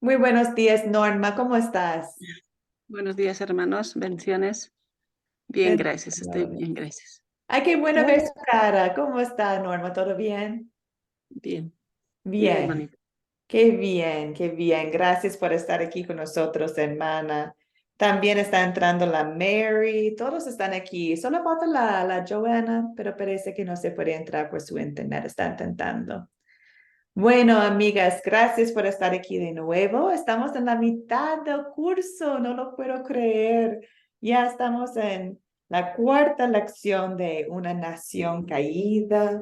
Muy buenos días, Norma. ¿Cómo estás? Buenos días, hermanos. Bendiciones. Bien, gracias. Estoy Bendiciones. bien, gracias. Ay, qué bueno ver Bueno, su cara. ¿Cómo está, Norma? ¿Todo bien? bien, bien, Bien. hermanito. Qué bien, qué bien. Gracias por estar aquí con nosotros, hermana. También está entrando la Mary. Todos están aquí. Solo falta la Joanna, pero parece que no se puede entrar por su internet. Está intentando. Bueno, amigas, gracias por estar aquí de nuevo. Estamos en la mitad del curso, no lo puedo creer. Ya estamos en la cuarta lección de Una nación caída.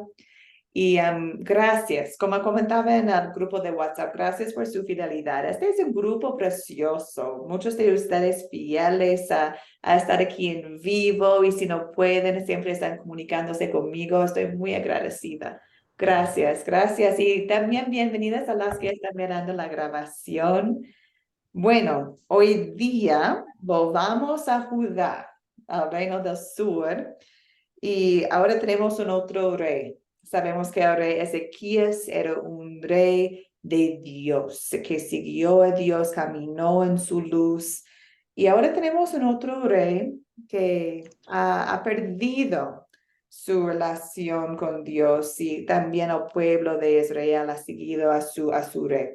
Y gracias, como comentaba en el grupo de WhatsApp, gracias por su fidelidad. Este es un grupo precioso. Muchos de ustedes fieles a estar aquí en vivo y si no pueden, siempre están comunicándose conmigo. Estoy muy agradecida. Gracias, gracias. Y también bienvenidas a las que están mirando la grabación. Bueno, hoy día volvamos a Judá, al reino del sur, y ahora tenemos un otro rey. Sabemos que el rey Ezequías era un rey de Dios, que siguió a Dios, caminó en su luz. Y ahora tenemos un otro rey que ha perdido su relación con Dios y también el pueblo de Israel ha seguido a su rey.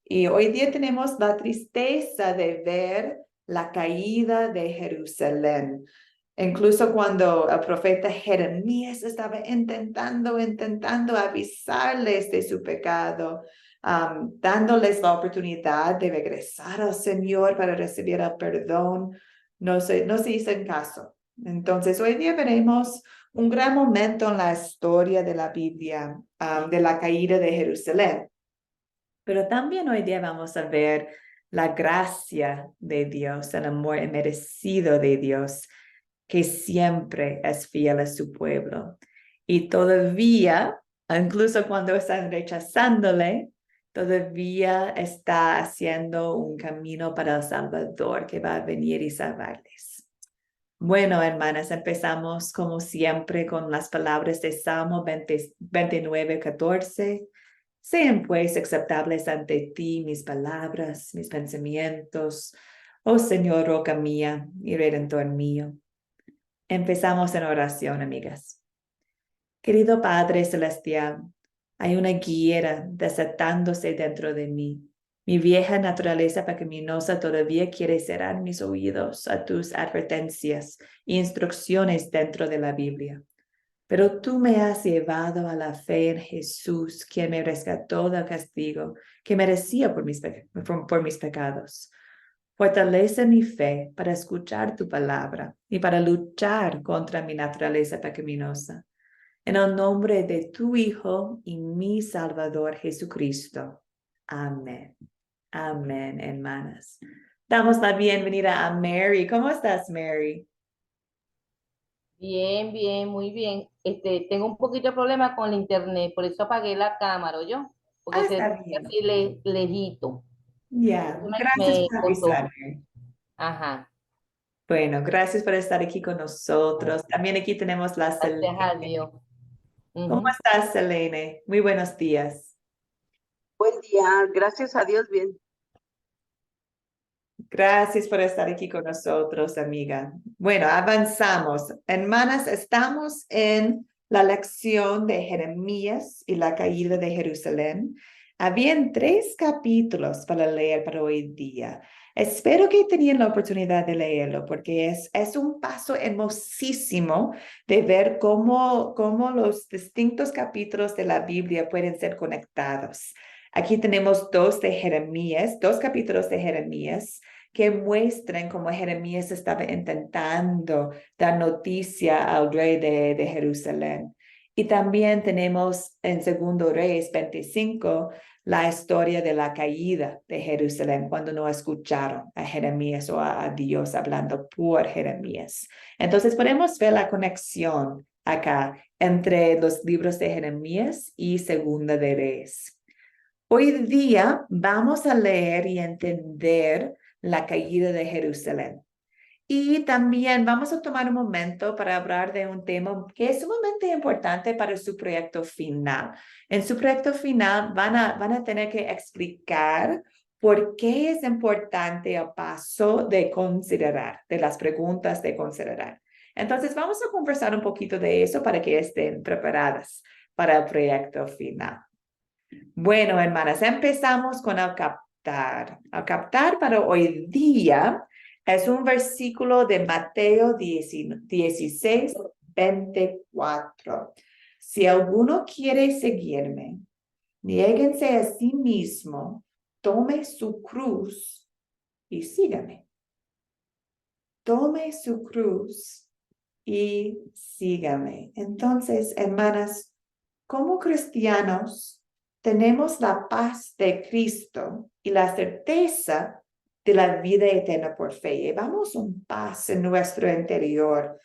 Y hoy día tenemos la tristeza de ver la caída de Jerusalén. Incluso cuando el profeta Jeremías estaba intentando avisarles de su pecado, dándoles la oportunidad de regresar al Señor para recibir el perdón, no se hizo en caso. Entonces, hoy día veremos un gran momento en la historia de la Biblia, de la caída de Jerusalén. Pero también hoy día vamos a ver la gracia de Dios, el amor merecido de Dios, que siempre es fiel a su pueblo. Y todavía, incluso cuando están rechazándole, todavía está haciendo un camino para el Salvador que va a venir y salvarles. Bueno, hermanas, empezamos como siempre con las palabras de Salmo 29:14. Sean pues aceptables ante ti mis palabras, mis pensamientos, oh Señor, roca mía y redentor mío. Empezamos en oración, amigas. Querido Padre Celestial, hay una guiera desatándose dentro de mí. Mi vieja naturaleza pecaminosa todavía quiere cerrar mis oídos a tus advertencias e instrucciones dentro de la Biblia. Pero tú me has llevado a la fe en Jesús, quien me rescató del castigo que merecía por mis pecados. Fortalece mi fe para escuchar tu palabra y para luchar contra mi naturaleza pecaminosa. En el nombre de tu Hijo y mi Salvador Jesucristo. Amén. Amén, hermanas. Damos la bienvenida a Mary. ¿Cómo estás, Mary? Bien, bien, muy bien. Tengo un poquito de problema con el internet, por eso apagué la cámara, yo, porque se Está escucha bien. así lejito. Ya, gracias Me por costó. avisarme. Ajá, Bueno, gracias por estar aquí con nosotros. También aquí tenemos la gracias Selene. a Dios. ¿Cómo Ujú. estás, Selene? Muy buenos días. Buen día, gracias a Dios, bien. Gracias por estar aquí con nosotros, amiga. Bueno, avanzamos. Hermanas, estamos en la lección de Jeremías y la caída de Jerusalén. Habían 3 capítulos para leer para hoy día. Espero que tengan la oportunidad de leerlo porque es un paso hermosísimo de ver cómo los distintos capítulos de la Biblia pueden ser conectados. Aquí tenemos 2 capítulos de Jeremías que muestren cómo Jeremías estaba intentando dar noticia al rey de Jerusalén. Y también tenemos en Segundo Reyes 25 la historia de la caída de Jerusalén cuando no escucharon a Jeremías o a Dios hablando por Jeremías. Entonces podemos ver la conexión acá entre los libros de Jeremías y Segunda de Reyes. Hoy día vamos a leer y entender la caída de Jerusalén. Y también vamos a tomar un momento para hablar de un tema que es sumamente importante para su proyecto final. En su proyecto final van a tener que explicar ¿Por qué es importante el paso de considerar, de las preguntas de considerar? Entonces, vamos a conversar un poquito de eso para que estén preparadas para el proyecto final. Bueno, hermanas, empezamos con el captar. El captar para hoy día es un versículo de Mateo 16, 24. Si alguno quiere seguirme, niéguense a sí mismo, tome su cruz y sígame. Tome su cruz y sígame. Entonces, hermanas, como cristianos, tenemos la paz de Cristo y la certeza de la vida eterna por fe. Llevamos un paz en nuestro interior.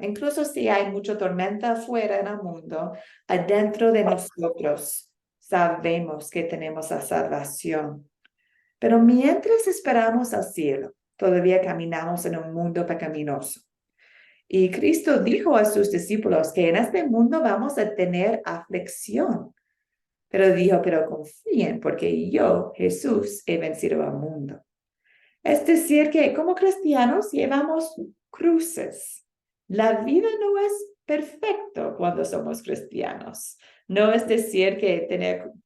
Incluso si hay mucha tormenta afuera en el mundo, adentro de nosotros sabemos que tenemos la salvación. Pero mientras esperamos al cielo, todavía caminamos en un mundo pecaminoso. Y Cristo dijo a sus discípulos que en este mundo vamos a tener aflicción. Pero dijo, pero confíen porque yo, Jesús, he vencido al mundo. Es decir, que como cristianos llevamos cruces. La vida no es perfecta cuando somos cristianos. No es decir que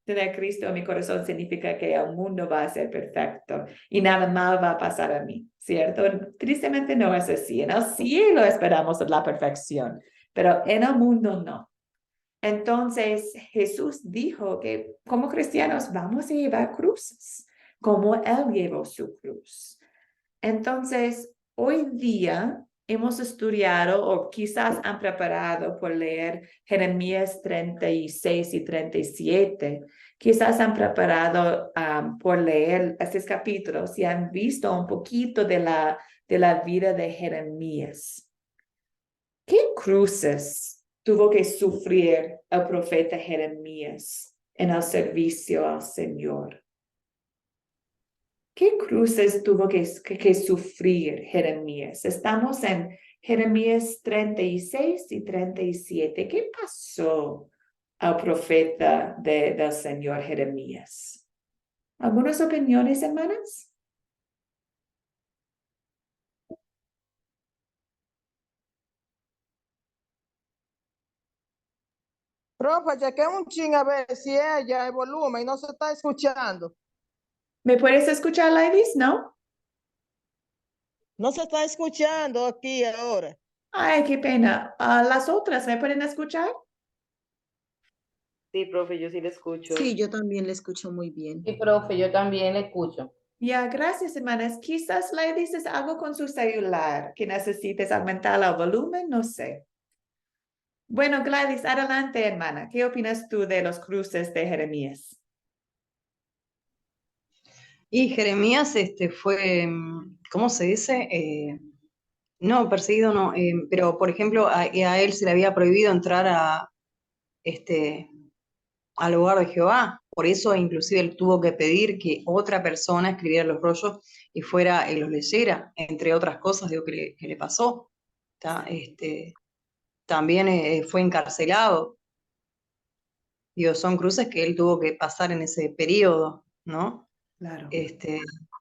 tener Cristo en mi corazón significa que el mundo va a ser perfecto y nada mal va a pasar a mí, ¿cierto? Tristemente no es así. En el cielo esperamos la perfección, pero en el mundo no. Entonces Jesús dijo que como cristianos vamos a llevar cruces, como Él llevó su cruz. Entonces, hoy día hemos estudiado o quizás han preparado por leer Jeremías 36 y 37. Quizás han preparado por leer estos capítulos y han visto un poquito de la vida de Jeremías. ¿Qué cruces tuvo que sufrir el profeta Jeremías en el servicio al Señor? ¿Qué cruces tuvo que sufrir Jeremías? Estamos en Jeremías 36 y 37. ¿Qué pasó al profeta del Señor Jeremías? ¿Algunas opiniones, hermanas? Profe, chequea un ching a ver si ella el volumen y no se está escuchando. ¿Me puedes escuchar, ladies? ¿No? No se está escuchando aquí ahora. Ay, qué pena. ¿Las otras me pueden escuchar? Sí, profe, yo sí le escucho. Sí, yo también le escucho muy bien. Sí, profe, yo también le escucho. Ya, gracias, hermanas. Quizás le dices algo con su celular que necesites aumentar el volumen, no sé. Bueno, Gladys, adelante, hermana. ¿Qué opinas tú de los cruces de Jeremías? Y Jeremías fue, ¿cómo se dice? No, perseguido no, pero por ejemplo a él se le había prohibido entrar al hogar de Jehová. Por eso inclusive él tuvo que pedir que otra persona escribiera los rollos y fuera y los leyera, entre otras cosas digo, que le pasó. También fue encarcelado. Digo, son cruces que él tuvo que pasar en ese periodo, ¿no? Claro.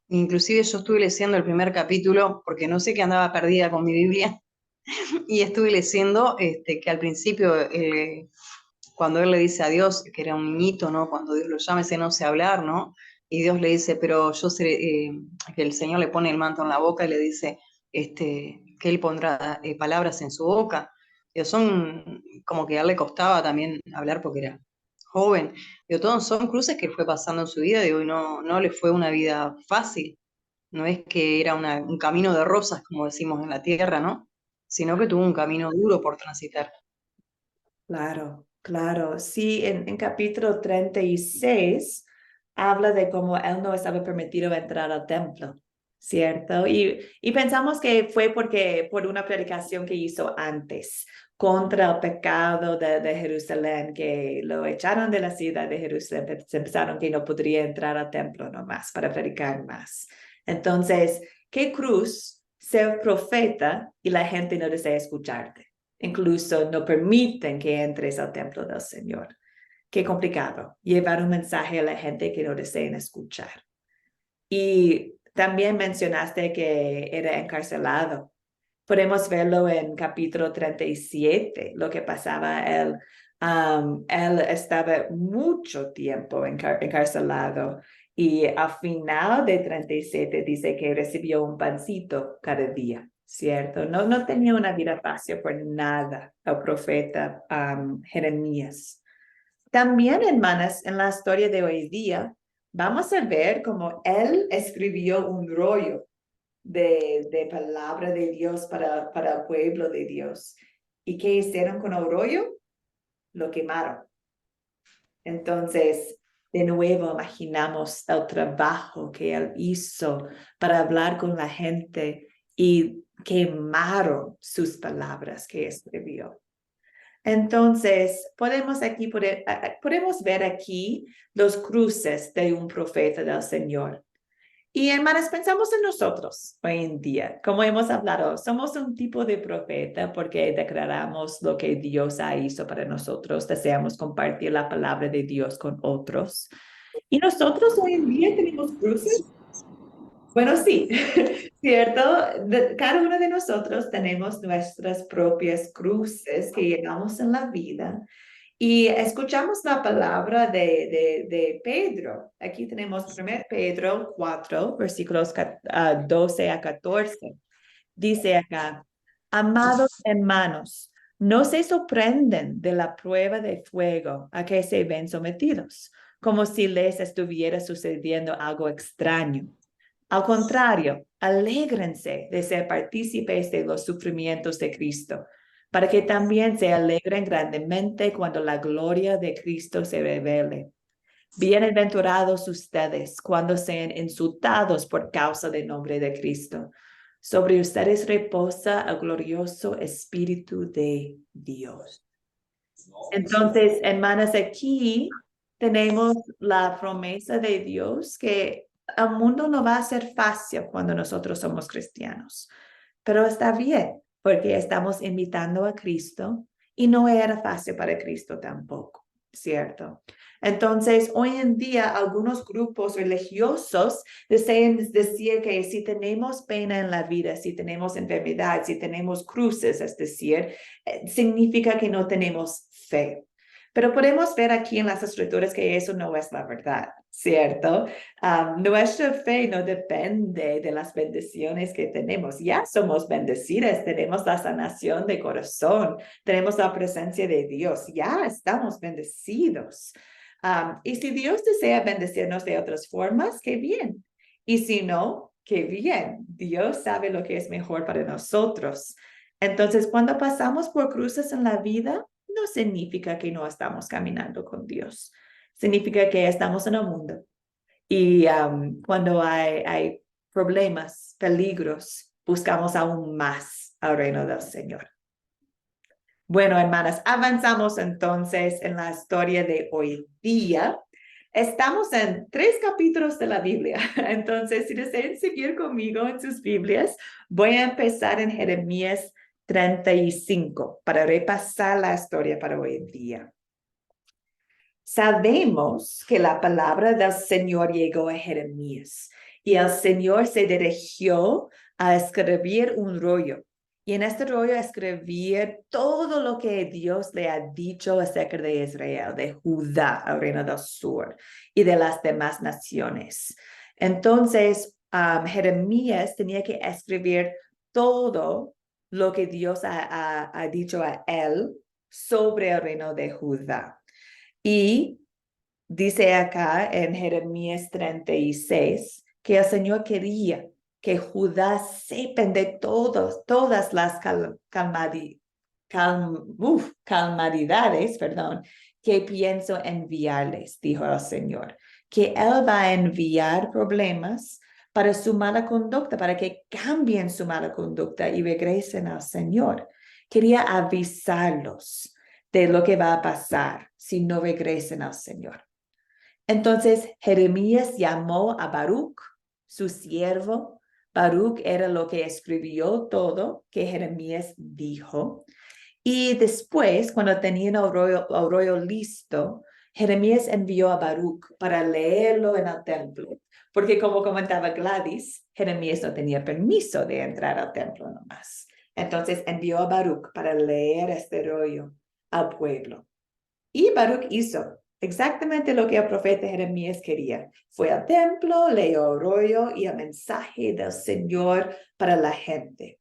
Inclusive yo estuve leyendo el primer capítulo, porque no sé que andaba perdida con mi Biblia, y estuve leyendo que al principio, cuando él le dice a Dios, que era un niñito, ¿no? Cuando Dios lo llama, ese no sé hablar, ¿no? Y Dios le dice, pero yo sé, que el Señor le pone el manto en la boca y le dice que Él pondrá palabras en su boca. Digo, son como que a él le costaba también hablar porque era joven. Digo, todos son cruces que fue pasando en su vida, digo, y no le fue una vida fácil. No es que era un camino de rosas, como decimos en la tierra, ¿no? Sino que tuvo un camino duro por transitar. Claro, claro. Sí, en capítulo 36 habla de cómo él no estaba permitido entrar al templo, ¿cierto? Y pensamos que fue por una predicación que hizo antes contra el pecado de Jerusalén, que lo echaron de la ciudad de Jerusalén, pensaron que no podría entrar al templo nomás para predicar más. Entonces, ¿qué cruz ser profeta y la gente no desea escucharte? Incluso no permiten que entres al templo del Señor. Qué complicado llevar un mensaje a la gente que no desean escuchar. Y también mencionaste que era encarcelado. Podemos verlo en capítulo 37, lo que pasaba él. Él estaba mucho tiempo encarcelado y al final de 37 dice que recibió un pancito cada día, ¿cierto? No tenía una vida fácil por nada el profeta Jeremías. También, hermanas, en la historia de hoy día, vamos a ver cómo él escribió un rollo de palabra de Dios para el pueblo de Dios. ¿Y qué hicieron con el rollo? Lo quemaron. Entonces, de nuevo, imaginamos el trabajo que él hizo para hablar con la gente y quemaron sus palabras que escribió. Entonces, podemos ver aquí los cruces de un profeta del Señor. Y hermanas, pensamos en nosotros hoy en día, como hemos hablado, somos un tipo de profeta porque declaramos lo que Dios hizo para nosotros, deseamos compartir la palabra de Dios con otros. Y nosotros hoy en día tenemos cruces. Bueno, sí, ¿cierto? Cada uno de nosotros tenemos nuestras propias cruces que llevamos en la vida. Y escuchamos la palabra de Pedro. Aquí tenemos 1 Pedro 4, versículos 12 a 14. Dice acá, amados hermanos, no se sorprenden de la prueba de fuego a que se ven sometidos, como si les estuviera sucediendo algo extraño. Al contrario, alégrense de ser partícipes de los sufrimientos de Cristo, para que también se alegren grandemente cuando la gloria de Cristo se revele. Bienaventurados ustedes cuando sean insultados por causa del nombre de Cristo. Sobre ustedes reposa el glorioso Espíritu de Dios. Entonces, hermanas, aquí tenemos la promesa de Dios que el mundo no va a ser fácil cuando nosotros somos cristianos, pero está bien porque estamos imitando a Cristo y no era fácil para Cristo tampoco, ¿cierto? Entonces, hoy en día, algunos grupos religiosos desean decir que si tenemos pena en la vida, si tenemos enfermedad, si tenemos cruces, es decir, significa que no tenemos fe. Pero podemos ver aquí en las escrituras que eso no es la verdad, ¿cierto? Nuestra fe no depende de las bendiciones que tenemos. Ya somos bendecidas, tenemos la sanación de corazón, tenemos la presencia de Dios, ya estamos bendecidos. Y si Dios desea bendecirnos de otras formas, qué bien. Y si no, qué bien. Dios sabe lo que es mejor para nosotros. Entonces, cuando pasamos por cruces en la vida, no significa que no estamos caminando con Dios. Significa que estamos en el mundo. Y cuando hay problemas, peligros, buscamos aún más al reino del Señor. Bueno, hermanas, avanzamos entonces en la historia de hoy día. Estamos en 3 capítulos de la Biblia. Entonces, si desean seguir conmigo en sus Biblias, voy a empezar en Jeremías 35 para repasar la historia para hoy en día. Sabemos que la palabra del Señor llegó a Jeremías y el Señor se dirigió a escribir un rollo. Y en este rollo escribir todo lo que Dios le ha dicho acerca de Israel, de Judá, el reino del sur, y de las demás naciones. Entonces, Jeremías tenía que escribir todo lo que Dios ha dicho a él sobre el reino de Judá. Y dice acá en Jeremías 36 que el Señor quería que Judá sepan de todas las calamidades, que pienso enviarles, dijo el Señor, que Él va a enviar problemas para su mala conducta, para que cambien su mala conducta y regresen al Señor. Quería avisarlos de lo que va a pasar si no regresen al Señor. Entonces Jeremías llamó a Baruch, su siervo. Baruch era lo que escribió todo que Jeremías dijo. Y después, cuando tenían el rollo listo, Jeremías envió a Baruch para leerlo en el templo, porque como comentaba Gladys, Jeremías no tenía permiso de entrar al templo nomás. Entonces envió a Baruch para leer este rollo al pueblo. Y Baruch hizo exactamente lo que el profeta Jeremías quería. Fue al templo, leyó el rollo y el mensaje del Señor para la gente.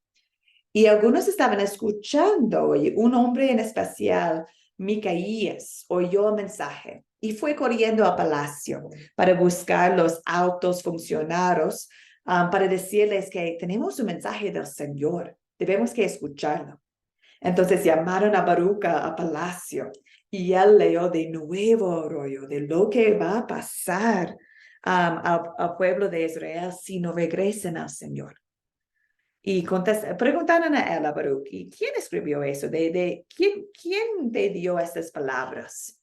Y algunos estaban escuchando, y un hombre en especial, Micaías, oyó el mensaje y fue corriendo al palacio para buscar los altos funcionarios para decirles que tenemos un mensaje del Señor, debemos que escucharlo. Entonces llamaron a Baruch al palacio y él leyó de nuevo el rollo de lo que va a pasar al pueblo de Israel si no regresen al Señor. Y preguntaron a él, a Baruch, ¿y quién escribió eso? ¿Quién te dio estas palabras?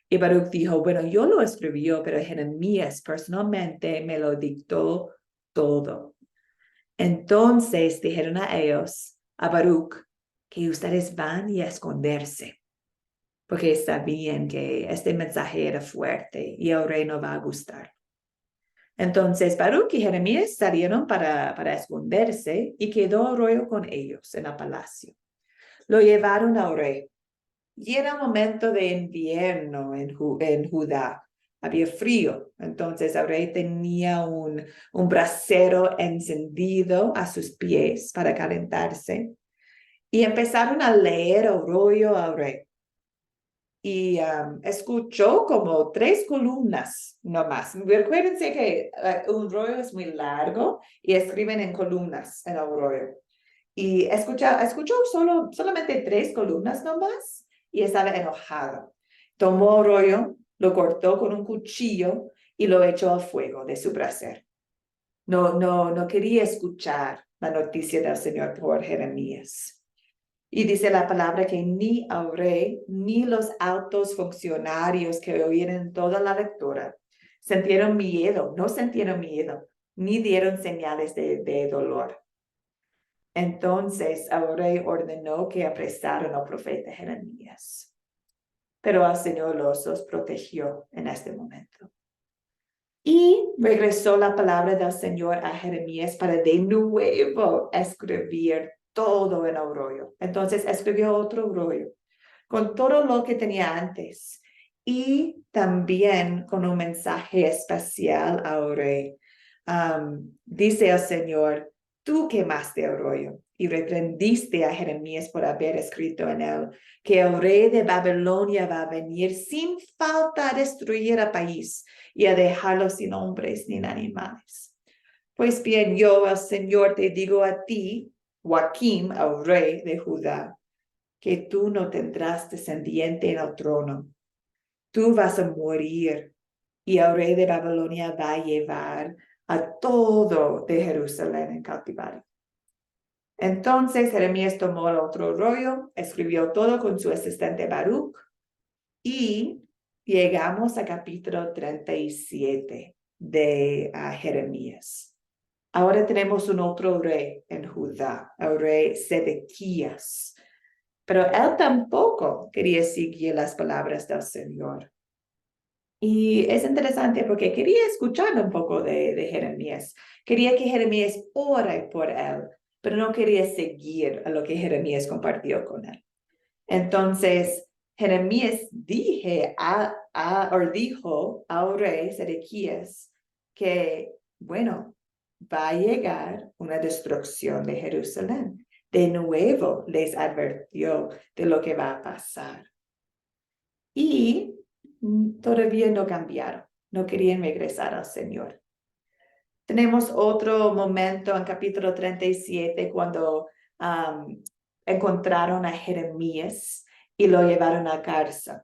Y Baruch dijo, bueno, yo lo escribí, pero Jeremías personalmente me lo dictó todo. Entonces dijeron a ellos, a Baruch, que ustedes van a esconderse, porque sabían que este mensaje era fuerte y el rey no va a gustar. Entonces Baruch y Jeremías salieron para esconderse y quedó el rollo con ellos en el palacio. Lo llevaron al rey. Y era un momento de invierno en Judá. Había frío. Entonces el rey tenía un brasero encendido a sus pies para calentarse. Y empezaron a leer el rollo al rey. Y escuchó como 3 columnas nomás. Recuérdense que un rollo es muy largo y escriben en columnas en el rollo. Y escuchó solamente 3 columnas nomás y estaba enojado. Tomó el rollo, lo cortó con un cuchillo y lo echó al fuego de su brasero. No quería escuchar la noticia del Señor por Jeremías. Y dice la palabra que ni el rey ni los altos funcionarios que oyeron toda la lectura sintieron miedo, no sintieron miedo, ni dieron señales de dolor. Entonces el rey ordenó que apresaran al profeta Jeremías. Pero el Señor los protegió en este momento. Y regresó la palabra del Señor a Jeremías para de nuevo escribir todo en el rollo. Entonces escribió otro rollo con todo lo que tenía antes y también con un mensaje especial al rey. Dice el Señor, tú quemaste el rollo y reprendiste a Jeremías por haber escrito en él que el rey de Babilonia va a venir sin falta a destruir el país y a dejarlo sin hombres ni animales. Pues bien, yo, el Señor, te digo a ti, Joaquín, el rey de Judá, que tú no tendrás descendiente en el trono. Tú vas a morir y el rey de Babilonia va a llevar a todo de Jerusalén en cautiverio. Entonces Jeremías tomó el otro rollo, escribió todo con su asistente Baruch y llegamos a capítulo 37 de Jeremías. Ahora tenemos un otro rey en Judá, el rey Sedequías. Pero él tampoco quería seguir las palabras del Señor. Y es interesante porque quería escuchar un poco de Jeremías. Quería que Jeremías ore por él, pero no quería seguir a lo que Jeremías compartió con él. Entonces, Jeremías dijo al rey Sedequías que, bueno, va a llegar una destrucción de Jerusalén. De nuevo les advirtió de lo que va a pasar. Y todavía no cambiaron, no querían regresar al Señor. Tenemos otro momento en capítulo 37 cuando encontraron a Jeremías y lo llevaron a cárcel,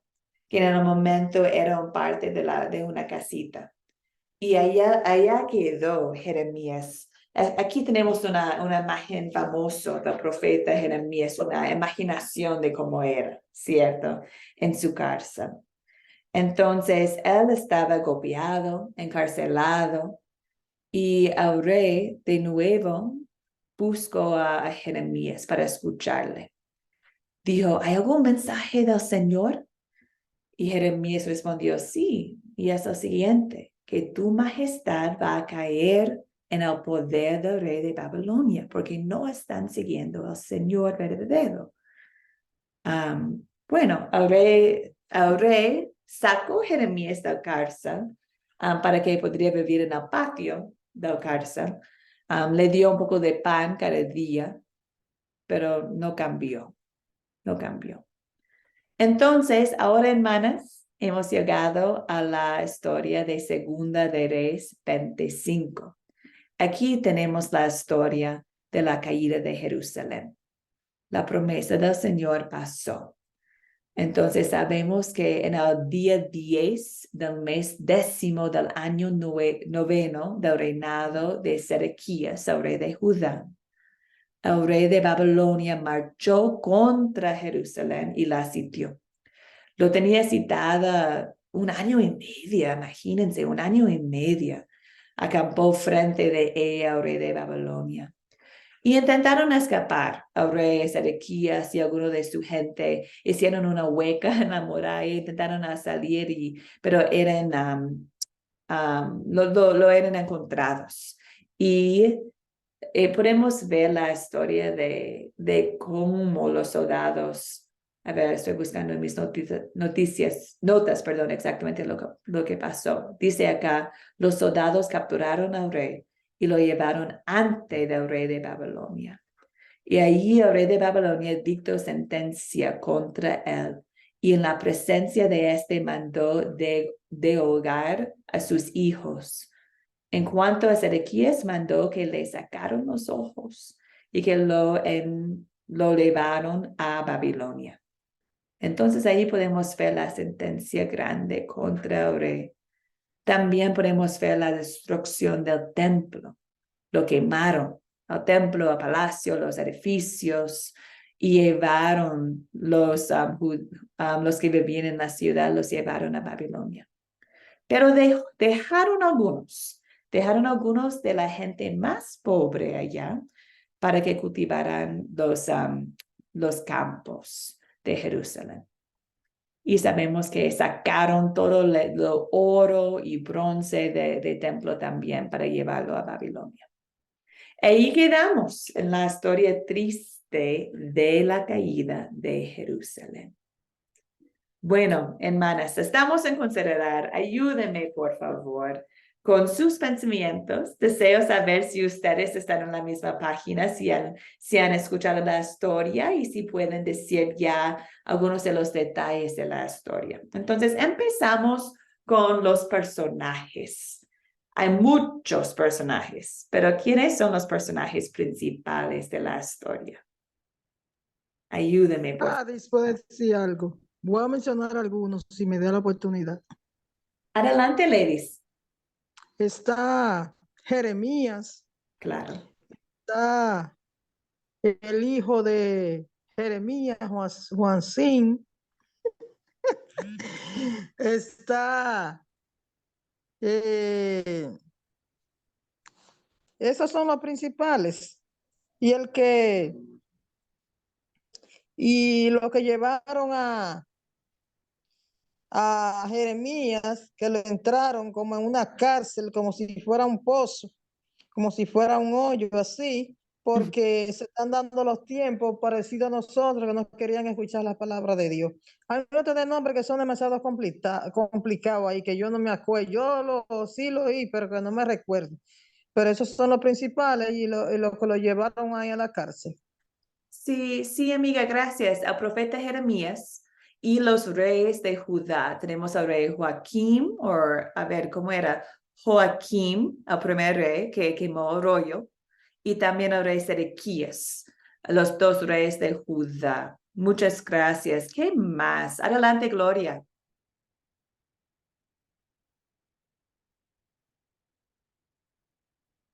que en el momento era un parte de una casita. Y allá quedó Jeremías. Aquí tenemos una imagen famosa del profeta Jeremías, una imaginación de cómo era, ¿cierto? En su cárcel. Entonces, él estaba golpeado, encarcelado, y el rey de nuevo buscó a Jeremías para escucharle. Dijo, ¿hay algún mensaje del Señor? Y Jeremías respondió, sí, y es lo siguiente, que tu majestad va a caer en el poder del rey de Babilonia, porque no están siguiendo al Señor verdadero. Bueno, el rey sacó a Jeremías del cárcel para que podría vivir en el patio del cárcel. Le dio un poco de pan cada día, pero no cambió. Entonces, ahora, hermanas, hemos llegado a la historia de Segunda de Reyes 25. Aquí tenemos la historia de la caída de Jerusalén. La promesa del Señor pasó. Entonces sabemos que en el día 10 del mes 10 del año noveno del reinado de Sedequías, el rey de Judá, el rey de Babilonia marchó contra Jerusalén y la sitió. Lo tenía citada 1 año y medio, imagínense, 1 año y medio. Acampó frente de ella el rey de Babilonia. Y intentaron escapar. El rey Sedequías y algunos de su gente hicieron una hueca en la muralla, intentaron salir, pero lo eran encontrados. Y podemos ver la historia de cómo los soldados, a ver, estoy buscando en mis notas, exactamente lo que pasó. Dice acá, los soldados capturaron al rey y lo llevaron ante el rey de Babilonia. Y allí el rey de Babilonia dictó sentencia contra él, y en la presencia de este mandó dehogar a sus hijos. En cuanto a Sedequías, mandó que le sacaron los ojos y que lo llevaron a Babilonia. Entonces ahí podemos ver la sentencia grande contra el rey. También podemos ver la destrucción del templo. Lo quemaron, el templo, el palacio, los edificios, y llevaron los que vivían en la ciudad, los llevaron a Babilonia. Pero dejaron algunos de la gente más pobre allá para que cultivaran los campos de Jerusalén. Y sabemos que sacaron todo lo oro y bronce de templo también para llevarlo a Babilonia. Ahí quedamos en la historia triste de la caída de Jerusalén. Bueno, hermanas, estamos en considerar, ayúdenme por favor con sus pensamientos. Deseo saber si ustedes están en la misma página, si han escuchado la historia y si pueden decir ya algunos de los detalles de la historia. Entonces, empezamos con los personajes. Hay muchos personajes, pero ¿quiénes son los personajes principales de la historia? Ayúdenme, por favor. Adis puede decir algo. Voy a mencionar algunos si me da la oportunidad. Adelante, ladies. Está Jeremías, Claro. está el hijo de Jeremías, Juancín. Está, esos son los principales. Y lo que llevaron a Jeremías, que lo entraron como en una cárcel, como si fuera un pozo, como si fuera un hoyo, así, porque se están dando los tiempos parecidos a nosotros que no querían escuchar la palabra de Dios. Hay otros de nombres que son demasiado complicados ahí, que yo no me acuerdo. Sí lo oí, pero que no me recuerdo. Pero esos son los principales y lo que lo llevaron ahí a la cárcel. Sí, amiga, gracias. Al profeta Jeremías y los reyes de Judá. Tenemos al rey Joaquim, a ver, ¿cómo era? Joaquim, el primer rey que quemó el rollo, y también al rey Sedequías, los dos reyes de Judá. Muchas gracias. ¿Qué más? Adelante, Gloria.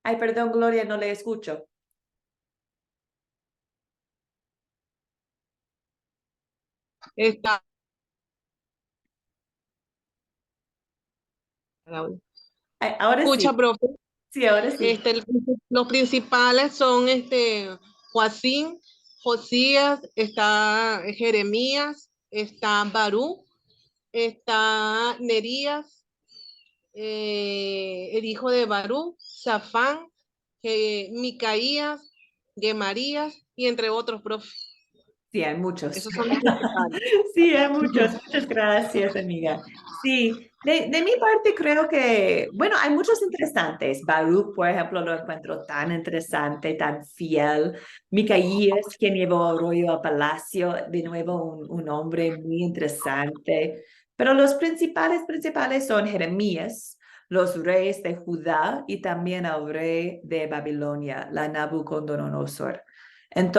Ay, perdón, Gloria, no le escucho. Está, Ay, ahora escucha, sí. profe. Sí, ahora sí. Los principales son Joacín, Josías, está Jeremías, está Barú, está Nerías, el hijo de Barú, Safán, Micaías, Gemarías y entre otros, profe. Sí, hay muchos. Esos son los principales. Sí, hay muchos. Muchas gracias, amiga. Sí, de mi parte creo que, bueno, hay muchos interesantes. Baruch, por ejemplo, lo encuentro tan interesante, tan fiel. Micaías, quien llevó a Arroyo al palacio, de nuevo un hombre muy interesante. Pero los principales son Jeremías, los reyes de Judá y también el rey de Babilonia, la Nabucodonosor.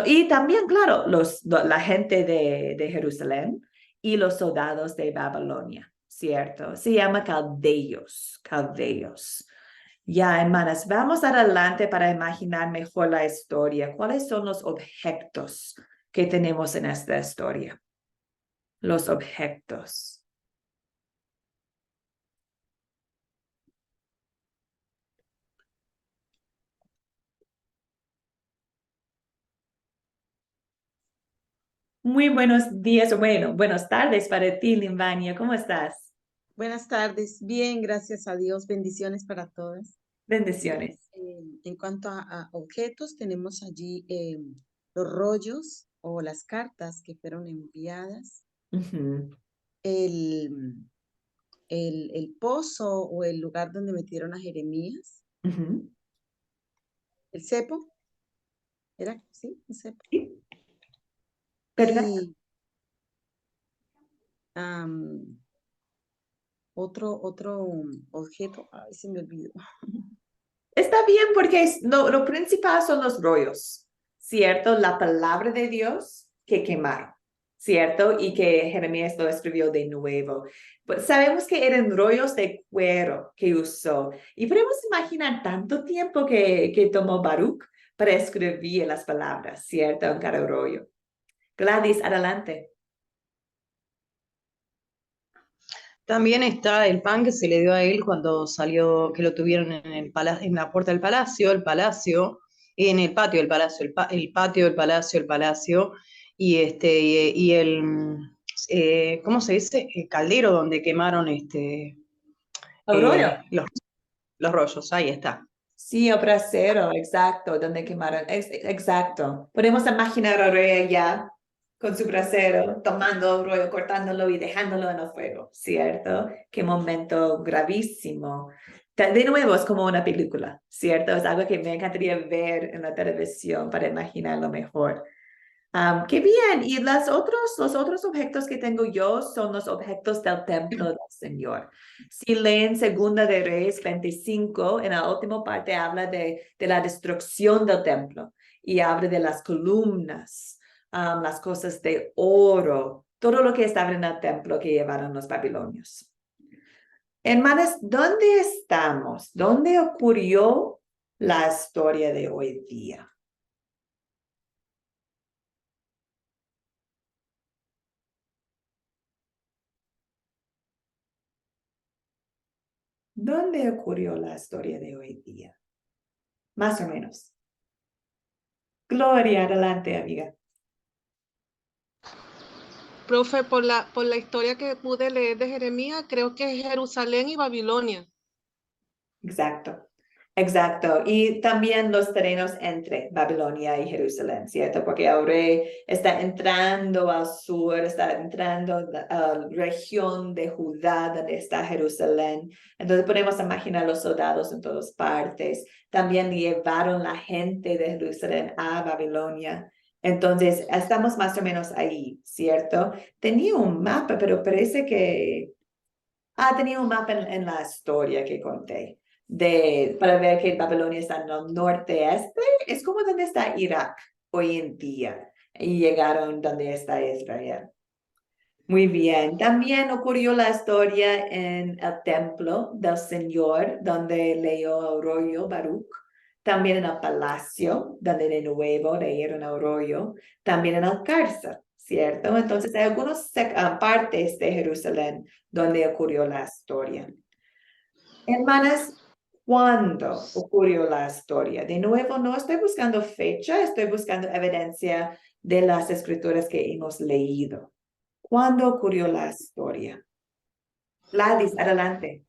Y también, claro, la gente de Jerusalén y los soldados de Babilonia, ¿cierto? Se llama caldeos. Ya, hermanas, vamos adelante para imaginar mejor la historia. ¿Cuáles son los objetos que tenemos en esta historia? Los objetos. Muy buenos días, buenas tardes para ti, Limbania. ¿Cómo estás? Buenas tardes, bien, gracias a Dios, bendiciones para todas. Bendiciones. En cuanto a objetos, tenemos allí los rollos o las cartas que fueron enviadas, Ujú. el pozo o el lugar donde metieron a Jeremías, Ujú. el cepo, ¿era? Sí, un cepo. Sí. Perfecto. Y otro objeto, ay, se me olvidó. Está bien porque lo principal son los rollos, ¿cierto? La palabra de Dios que quemaron, ¿cierto? Y que Jeremías lo escribió de nuevo. Pues sabemos que eran rollos de cuero que usó. Y podemos imaginar tanto tiempo que tomó Baruch para escribir las palabras, ¿cierto? En cada rollo. Gladys, adelante. También está el pan que se le dio a él cuando salió, que lo tuvieron en en la puerta del palacio, en el patio del palacio, el patio del palacio, y ¿cómo se dice? El caldero donde quemaron El rollo. los rollos, ahí está. Sí, el brasero, exacto, donde quemaron, exacto. Podemos imaginar a Rey allá con su brasero, tomando el rollo, cortándolo y dejándolo en el fuego, ¿cierto? Qué momento gravísimo. De nuevo, es como una película, ¿cierto? Es algo que me encantaría ver en la televisión para imaginarlo mejor. Qué bien. Y los otros objetos que tengo yo son los objetos del templo del Señor. Si leen Segunda de Reyes 25, en la última parte habla de la destrucción del templo y habla de las columnas, las cosas de oro, todo lo que estaba en el templo que llevaron los babilonios. Hermanas, ¿dónde estamos? ¿Dónde ocurrió la historia de hoy día? ¿Dónde ocurrió la historia de hoy día? Más o menos. Gloria, adelante, amiga. Profe, por la historia que pude leer de Jeremías, creo que es Jerusalén y Babilonia. Exacto. Exacto. Y también los terrenos entre Babilonia y Jerusalén, ¿cierto? Porque el rey está entrando al sur, está entrando a la región de Judá, donde está Jerusalén. Entonces podemos imaginar los soldados en todas partes. También llevaron la gente de Jerusalén a Babilonia. Entonces estamos más o menos ahí, ¿cierto? Tenía un mapa, pero parece que... tenía un mapa en la historia que conté. Para ver que Babilonia está en el norte-este, es como donde está Irak hoy en día, y llegaron donde está Israel. Muy bien, también ocurrió la historia en el templo del Señor, donde leyó el rollo Baruch, también en el palacio, donde de nuevo leyeron el rollo, también en el cárcel, ¿cierto? Entonces hay algunas partes de Jerusalén donde ocurrió la historia. Hermanas, ¿cuándo ocurrió la historia? De nuevo, no estoy buscando fecha, estoy buscando evidencia de las escrituras que hemos leído. ¿Cuándo ocurrió la historia? Gladys, adelante.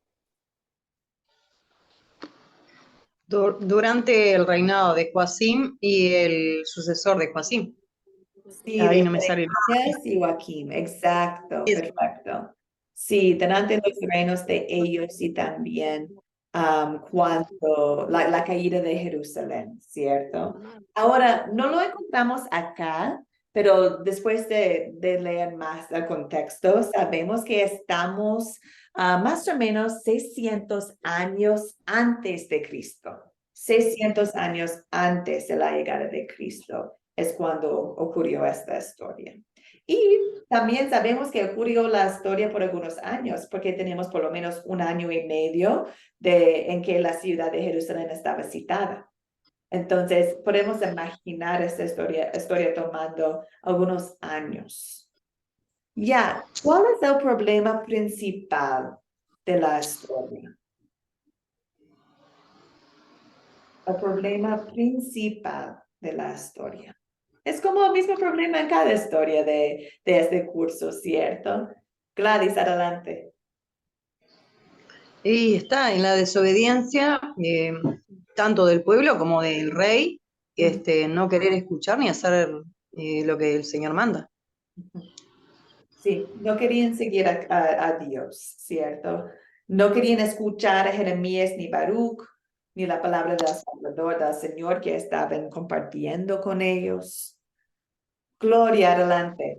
Durante el reinado de Joacim y el sucesor de Joacim. Sí, Ahí de no me sale. Jeremías y Joaquín, exacto, Es- perfecto. Sí, durante los reinos de ellos y también cuando la caída de Jerusalén, ¿cierto? Ahora, no lo encontramos acá, pero después de leer más el contexto, sabemos que estamos más o menos 600 años antes de Cristo. 600 años antes de la llegada de Cristo es cuando ocurrió esta historia. Y también sabemos que ocurrió la historia por algunos años, porque tenemos por lo menos 1 año y medio en que la ciudad de Jerusalén estaba citada. Entonces, podemos imaginar esta historia tomando algunos años. Ya, ¿cuál es el problema principal de la historia? El problema principal de la historia. Es como el mismo problema en cada historia de este curso, ¿cierto? Gladys, adelante. Y está en la desobediencia tanto del pueblo como del rey, no querer escuchar ni hacer lo que el Señor manda. Sí, no querían seguir a Dios, ¿cierto? No querían escuchar a Jeremías ni Baruch, ni la palabra del Salvador, del Señor que estaban compartiendo con ellos. Gloria, adelante.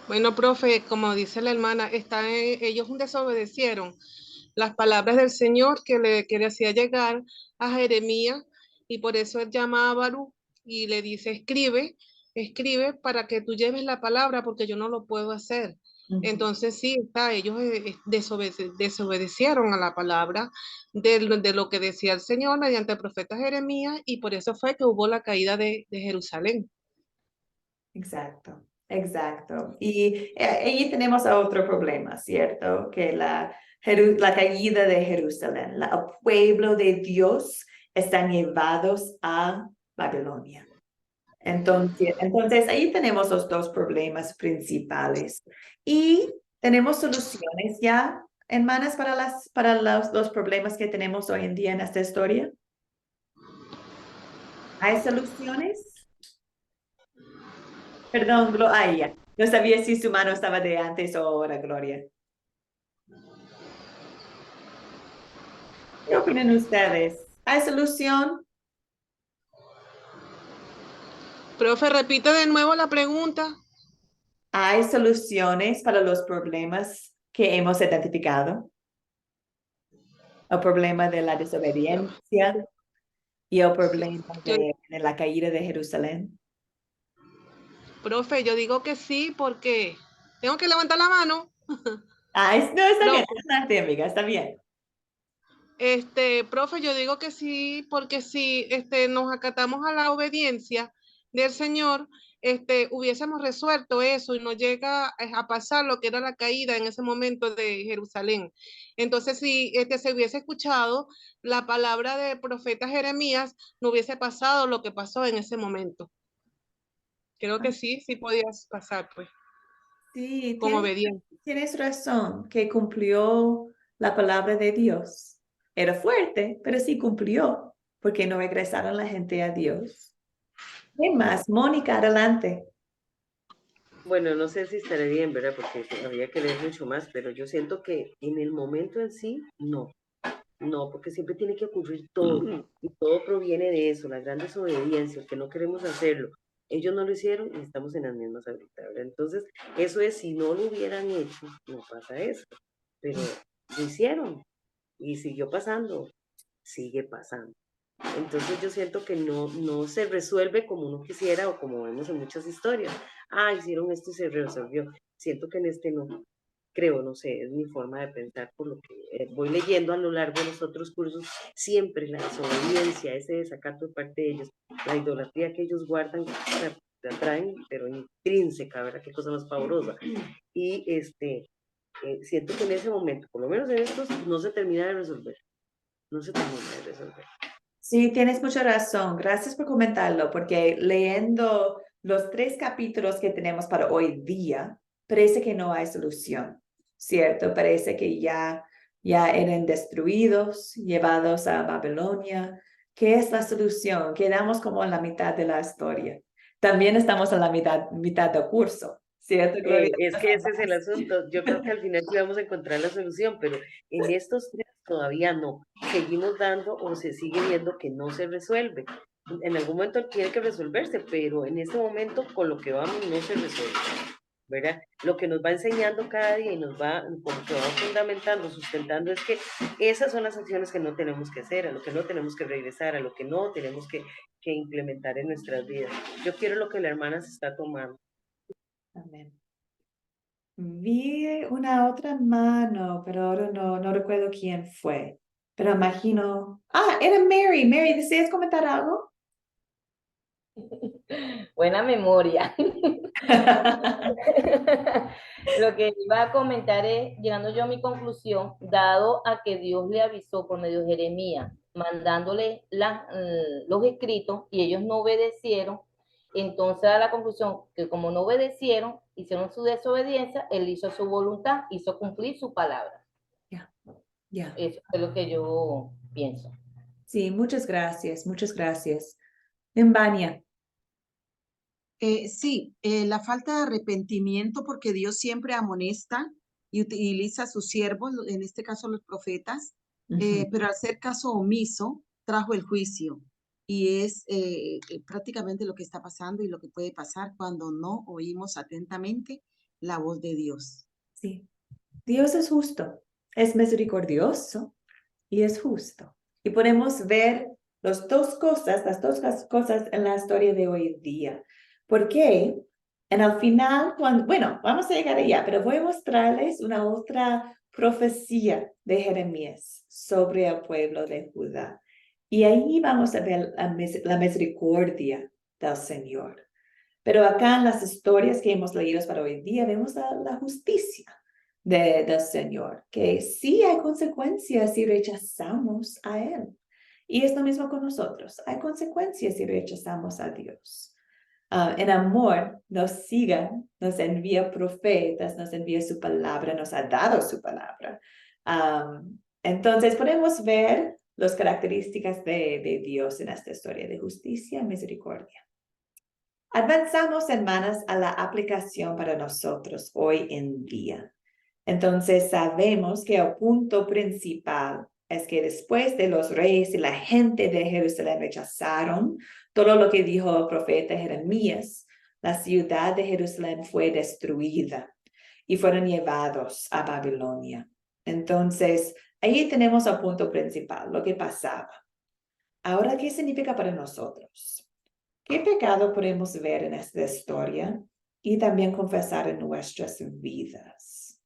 Bueno, profe, como dice la hermana, ellos desobedecieron las palabras del Señor que le hacía llegar a Jeremías, y por eso él llama a Baruch y le dice, escribe para que tú lleves la palabra, porque yo no lo puedo hacer. Entonces sí, ellos desobedecieron a la palabra de lo que decía el Señor mediante el profeta Jeremías, y por eso fue que hubo la caída de Jerusalén. Exacto, exacto. Y ahí tenemos otro problema, ¿cierto? Que la caída de Jerusalén, el pueblo de Dios están llevados a Babilonia. Entonces ahí tenemos los dos problemas principales. Y tenemos soluciones ya, hermanas, para los problemas que tenemos hoy en día en esta historia. ¿Hay soluciones? Perdón, ya. No sabía si su mano estaba de antes o ahora, Gloria. ¿Qué opinan ustedes? ¿Hay solución? Profe, repite de nuevo la pregunta. ¿Hay soluciones para los problemas que hemos identificado? El problema de la desobediencia y el problema de la caída de Jerusalén. Profe, yo digo que sí, porque tengo que levantar la mano. No, está bien, adelante, amiga, está bien. Profe, yo digo que sí, porque si nos acatamos a la obediencia del Señor, hubiésemos resuelto eso y no llega a pasar lo que era la caída en ese momento de Jerusalén. Entonces, si se hubiese escuchado la palabra del profeta Jeremías, no hubiese pasado lo que pasó en ese momento. Creo que sí podías pasar, pues, Sí, con obediencia. tienes razón, que cumplió la palabra de Dios. Era fuerte, pero sí cumplió, porque no regresaron la gente a Dios. ¿Qué más? Mónica, adelante. Bueno, no sé si estaré bien, ¿verdad? Porque habría que leer mucho más, pero yo siento que en el momento en sí, no, porque siempre tiene que ocurrir todo, y todo proviene de eso, la gran desobediencia, que no queremos hacerlo. Ellos no lo hicieron y estamos en las mismas ahorita, ¿verdad? Entonces, eso es, si no lo hubieran hecho, no pasa esto, pero lo hicieron y siguió pasando, sigue pasando. Entonces yo siento que no se resuelve como uno quisiera o como vemos en muchas historias. Hicieron esto y se resolvió. Siento que en este no, creo, no sé, es mi forma de pensar por lo que voy leyendo a lo largo de los otros cursos, siempre la desobediencia, ese desacato de parte de ellos, la idolatría que ellos guardan, la traen, pero intrínseca, ¿verdad? Qué cosa más pavorosa. Y siento que en ese momento, por lo menos en estos, no se termina de resolver. No se termina de resolver. Sí, tienes mucha razón. Gracias por comentarlo, porque leyendo los 3 capítulos que tenemos para hoy día, parece que no hay solución, ¿cierto? Parece que ya eran destruidos, llevados a Babilonia. ¿Qué es la solución? Quedamos como en la mitad de la historia. También estamos en la mitad del curso, ¿cierto, Gloria? Es que ese es el asunto. Yo creo que al final sí vamos a encontrar la solución, pero en estos tres todavía no. Seguimos dando o se sigue viendo que no se resuelve. En algún momento tiene que resolverse, pero en este momento con lo que vamos no se resuelve, ¿verdad? Lo que nos va enseñando cada día y nos va, como que va fundamentando, sustentando, es que esas son las acciones que no tenemos que hacer, a lo que no tenemos que regresar, a lo que no tenemos que implementar en nuestras vidas. Yo quiero lo que la hermana se está tomando. Amén. Vi una otra mano, pero ahora no recuerdo quién fue. Pero imagino... era Mary. Mary, ¿deseas comentar algo? Buena memoria. Lo que iba a comentar es, llegando yo a mi conclusión, dado a que Dios le avisó por medio de Jeremías, mandándole los escritos y ellos no obedecieron, entonces a la conclusión que como no obedecieron, hicieron su desobediencia, él hizo su voluntad, hizo cumplir su palabra. Ya. Eso es lo que yo pienso. Sí, muchas gracias, muchas gracias. Vania. Sí, la falta de arrepentimiento, porque Dios siempre amonesta y utiliza a sus siervos, en este caso los profetas, pero al ser caso omiso, trajo el juicio. Y es prácticamente lo que está pasando y lo que puede pasar cuando no oímos atentamente la voz de Dios. Sí, Dios es justo, es misericordioso y es justo. Y podemos ver las dos cosas en la historia de hoy en día. Porque en el final, bueno, vamos a llegar allá, pero voy a mostrarles una otra profecía de Jeremías sobre el pueblo de Judá. Y ahí vamos a ver la misericordia del Señor. Pero acá en las historias que hemos leído para hoy en día, vemos la justicia del Señor, que sí hay consecuencias si rechazamos a Él. Y es lo mismo con nosotros. Hay consecuencias si rechazamos a Dios. En amor nos siga, nos envía profetas, nos envía su palabra, nos ha dado su palabra. Entonces podemos ver las características de Dios en esta historia de justicia y misericordia. Avanzamos, hermanas, a la aplicación para nosotros hoy en día. Entonces sabemos que el punto principal es que después de los reyes y la gente de Jerusalén rechazaron todo lo que dijo el profeta Jeremías, la ciudad de Jerusalén fue destruida y fueron llevados a Babilonia. Entonces, ahí tenemos el punto principal, lo que pasaba. Ahora, ¿qué significa para nosotros? ¿Qué pecado podemos ver en esta historia y también confesar en nuestras vidas?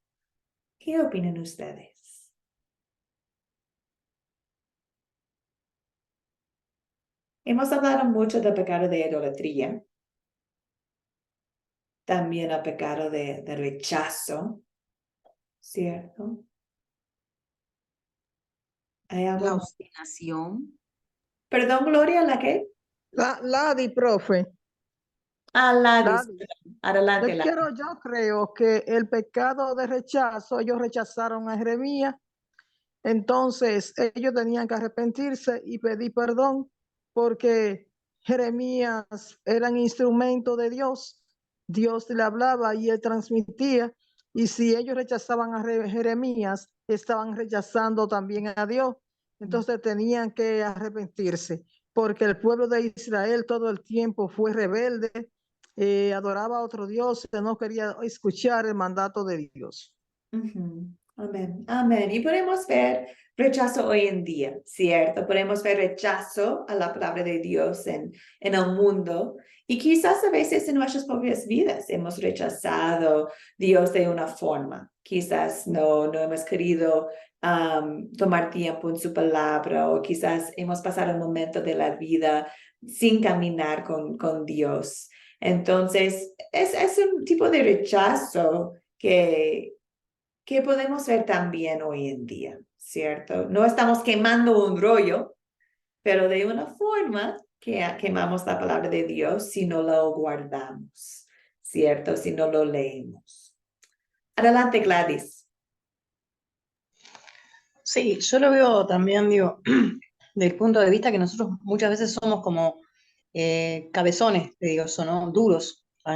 ¿Qué opinan ustedes? Hemos hablado mucho del pecado de idolatría, también el pecado de rechazo, ¿cierto? ¿Hay algo La más? obstinación. Perdón, Gloria, ¿la qué? Ladi, profe. Ladis. Adelante, Ladis. Yo creo que el pecado de rechazo, ellos rechazaron a Jeremías, entonces ellos tenían que arrepentirse y pedir perdón porque Jeremías era un instrumento de Dios. Dios le hablaba y él transmitía, y si ellos rechazaban a Jeremías, estaban rechazando también a Dios. Entonces tenían que arrepentirse, porque el pueblo de Israel todo el tiempo fue rebelde, adoraba a otro Dios, no quería escuchar el mandato de Dios. Amén, amén. Y podemos ver rechazo hoy en día, ¿cierto? Podemos ver rechazo a la palabra de Dios en el mundo. Y quizás a veces en nuestras propias vidas hemos rechazado Dios de una forma. Quizás no hemos querido tomar tiempo en su palabra, o quizás hemos pasado un momento de la vida sin caminar con Dios. Entonces, es un tipo de rechazo que podemos ver también hoy en día, ¿cierto? No estamos quemando un rollo, pero de una forma que quemamos la palabra de Dios si no lo guardamos, ¿cierto? Si no lo leemos. Adelante, Gladys. Sí, yo lo veo también, digo, del punto de vista que nosotros muchas veces somos como cabezones, te digo eso, ¿no? Duros a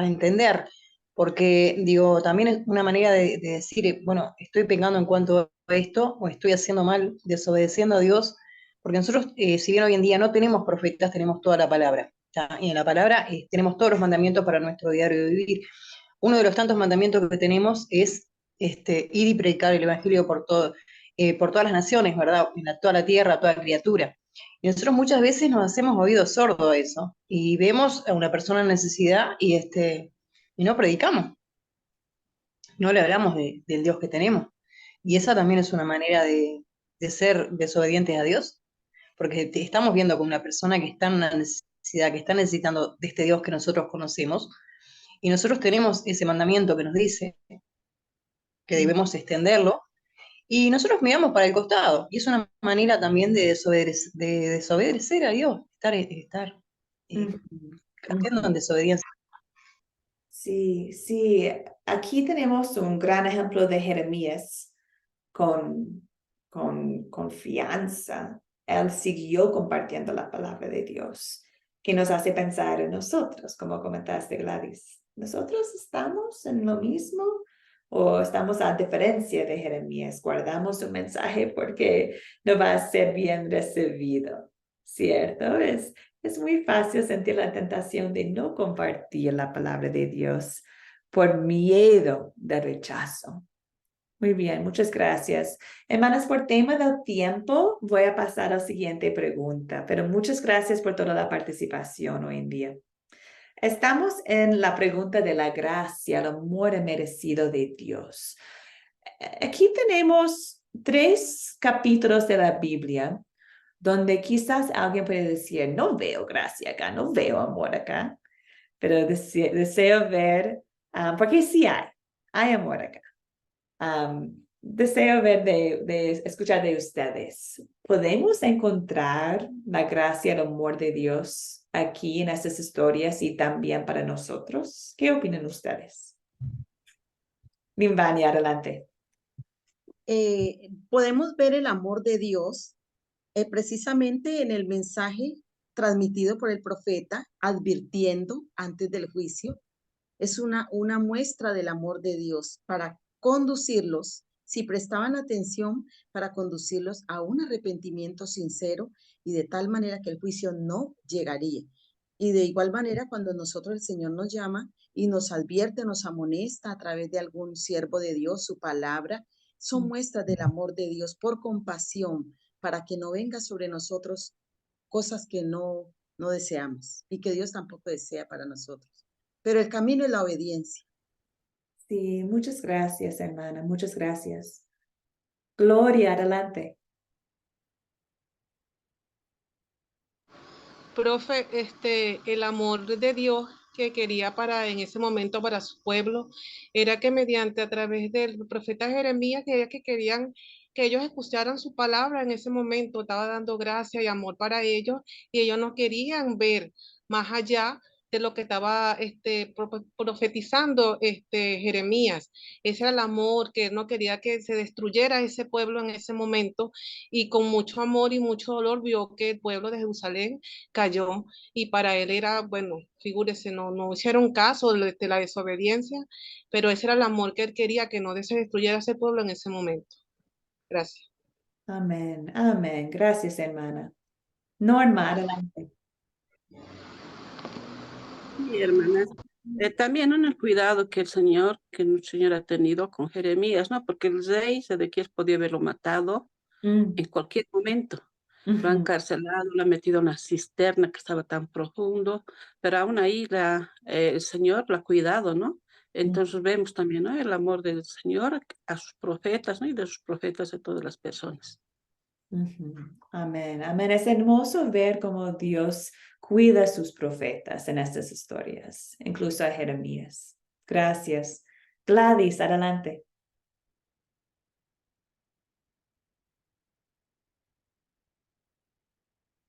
entender, porque digo, también es una manera de decir, bueno, estoy pecando en cuanto a esto, o estoy haciendo mal, desobedeciendo a Dios, porque nosotros, si bien hoy en día no tenemos profetas, tenemos toda la palabra, ¿tá? Y en la palabra tenemos todos los mandamientos para nuestro diario vivir. Uno de los tantos mandamientos que tenemos es ir y predicar el Evangelio por todas las naciones, ¿verdad? Toda la tierra, toda criatura. Y nosotros muchas veces nos hacemos oídos sordos a eso y vemos a una persona en necesidad y no predicamos, no le hablamos del Dios que tenemos. Y esa también es una manera de ser desobedientes a Dios, porque estamos viendo con una persona que está en una necesidad, que está necesitando de este Dios que nosotros conocemos, y nosotros tenemos ese mandamiento que nos dice que debemos extenderlo, y nosotros miramos para el costado, y es una manera también de desobedecer a Dios, estar Ujú, cayendo ujú. en desobediencia. Sí, sí. Aquí tenemos un gran ejemplo de Jeremías con confianza. Él siguió compartiendo la palabra de Dios, que nos hace pensar en nosotros, como comentaste, Gladys. ¿Nosotros estamos en lo mismo o estamos a diferencia de Jeremías? Guardamos un mensaje porque no va a ser bien recibido, ¿cierto? Es muy fácil sentir la tentación de no compartir la palabra de Dios por miedo de rechazo. Muy bien, muchas gracias. Hermanas, por tema del tiempo, voy a pasar a la siguiente pregunta, pero muchas gracias por toda la participación hoy en día. Estamos en la pregunta de la gracia, el amor merecido de Dios. Aquí tenemos 3 capítulos de la Biblia donde quizás alguien puede decir, no veo gracia acá, no veo amor acá, pero deseo ver, porque sí hay amor acá. Deseo ver de escuchar de ustedes. ¿Podemos encontrar la gracia y el amor de Dios aquí en estas historias y también para nosotros? ¿Qué opinan ustedes? Limbani, adelante. Podemos ver el amor de Dios precisamente en el mensaje transmitido por el profeta, advirtiendo antes del juicio. Es una muestra del amor de Dios para conducirlos, si prestaban atención, para conducirlos a un arrepentimiento sincero y de tal manera que el juicio no llegaría. Y de igual manera, cuando nosotros el Señor nos llama y nos advierte, nos amonesta a través de algún siervo de Dios, su palabra, son muestras del amor de Dios por compasión, para que no venga sobre nosotros cosas que no deseamos y que Dios tampoco desea para nosotros. Pero el camino es la obediencia. Sí, muchas gracias, hermana. Muchas gracias. Gloria, adelante. Profe, el amor de Dios que quería en ese momento para su pueblo era que mediante a través del profeta Jeremías, que querían que ellos escucharan su palabra en ese momento, estaba dando gracia y amor para ellos, y ellos no querían ver más allá de lo que estaba profetizando Jeremías. Ese era el amor, que no quería que se destruyera ese pueblo en ese momento, y con mucho amor y mucho dolor vio que el pueblo de Jerusalén cayó, y para él era, bueno, figúrese, no hicieron caso de la desobediencia, pero ese era el amor que él quería, que no se destruyera ese pueblo en ese momento. Gracias. Amén, amén. Gracias, hermana. Norma, adelante. Sí, hermanas. También en el cuidado que el Señor ha tenido con Jeremías, ¿no? Porque el rey Sedequías podía haberlo matado en cualquier momento. Lo ha Ujú. encarcelado, lo ha metido en una cisterna que estaba tan profundo, pero aún ahí el Señor lo ha cuidado, ¿no? Entonces vemos también, ¿no? El amor del Señor a sus profetas, ¿no? Y de sus profetas a todas las personas. Ujú. Amén, amén. Es hermoso ver cómo Dios cuida a sus profetas en estas historias, incluso a Jeremías. Gracias. Gladys, adelante.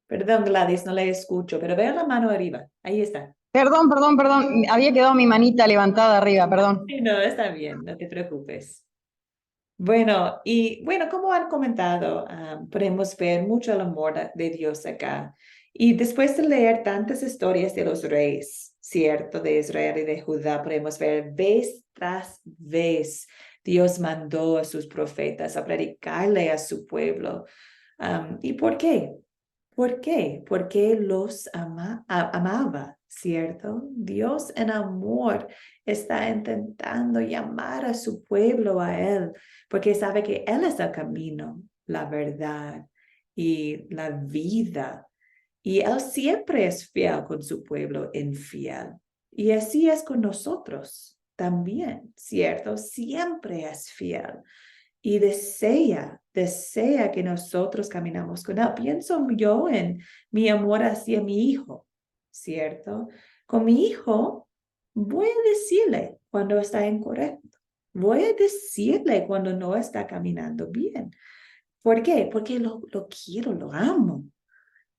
Perdón, Gladys, no le escucho, pero veo la mano arriba. Ahí está. Perdón, perdón, perdón. Había quedado mi manita levantada arriba, perdón. Sí, no, está bien, no te preocupes. Bueno, y bueno, como han comentado, podemos ver mucho el amor de Dios acá. Y después de leer tantas historias de los reyes, ¿cierto? De Israel y de Judá, podemos ver vez tras vez, Dios mandó a sus profetas a predicarle a su pueblo. ¿Y por qué? ¿Por qué? Porque los amaba, ¿cierto? Dios en amor está intentando llamar a su pueblo a Él, porque sabe que Él es el camino, la verdad y la vida. Y Él siempre es fiel con su pueblo infiel. Y así es con nosotros también, ¿cierto? Siempre es fiel y desea que nosotros caminamos con Él. Pienso yo en mi amor hacia mi hijo, ¿cierto? Con mi hijo voy a decirle cuando está incorrecto. Voy a decirle cuando no está caminando bien. ¿Por qué? Porque lo quiero, lo amo.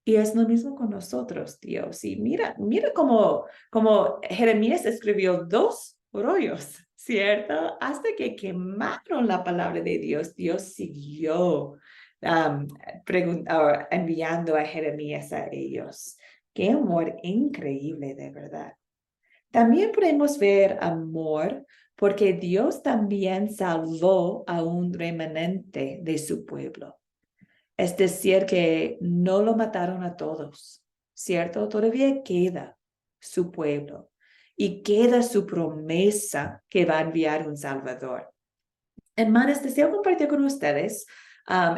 Y es lo mismo con nosotros, Dios. Y mira cómo Jeremías escribió 2 rollos, ¿cierto? Hasta que quemaron la palabra de Dios, Dios siguió enviando a Jeremías a ellos. Qué amor increíble, de verdad. También podemos ver amor porque Dios también salvó a un remanente de su pueblo. Es decir, que no lo mataron a todos, ¿cierto? Todavía queda su pueblo y queda su promesa que va a enviar un Salvador. Hermanas, deseo compartir con ustedes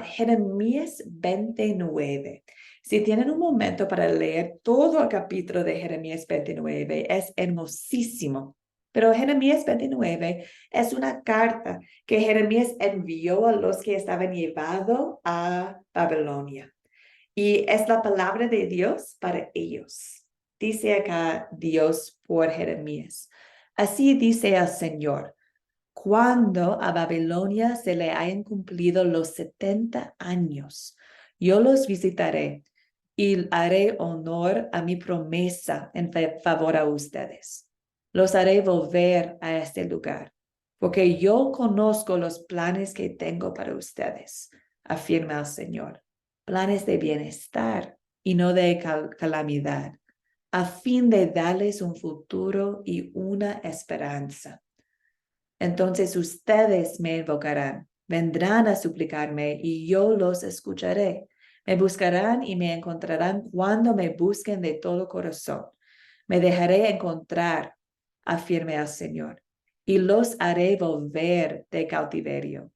Jeremías 29. Si tienen un momento para leer todo el capítulo de Jeremías 29, es hermosísimo. Pero Jeremías 29 es una carta que Jeremías envió a los que estaban llevados a Babilonia. Y es la palabra de Dios para ellos. Dice acá Dios por Jeremías. Así dice el Señor: cuando a Babilonia se le hayan cumplido los 70 años, yo los visitaré y haré honor a mi promesa en favor a ustedes. Los haré volver a este lugar, porque yo conozco los planes que tengo para ustedes, afirma el Señor. Planes de bienestar y no de calamidad, a fin de darles un futuro y una esperanza. Entonces ustedes me invocarán, vendrán a suplicarme y yo los escucharé. Me buscarán y me encontrarán cuando me busquen de todo corazón. Me dejaré encontrar, afirme el Señor, y los haré volver de cautiverio.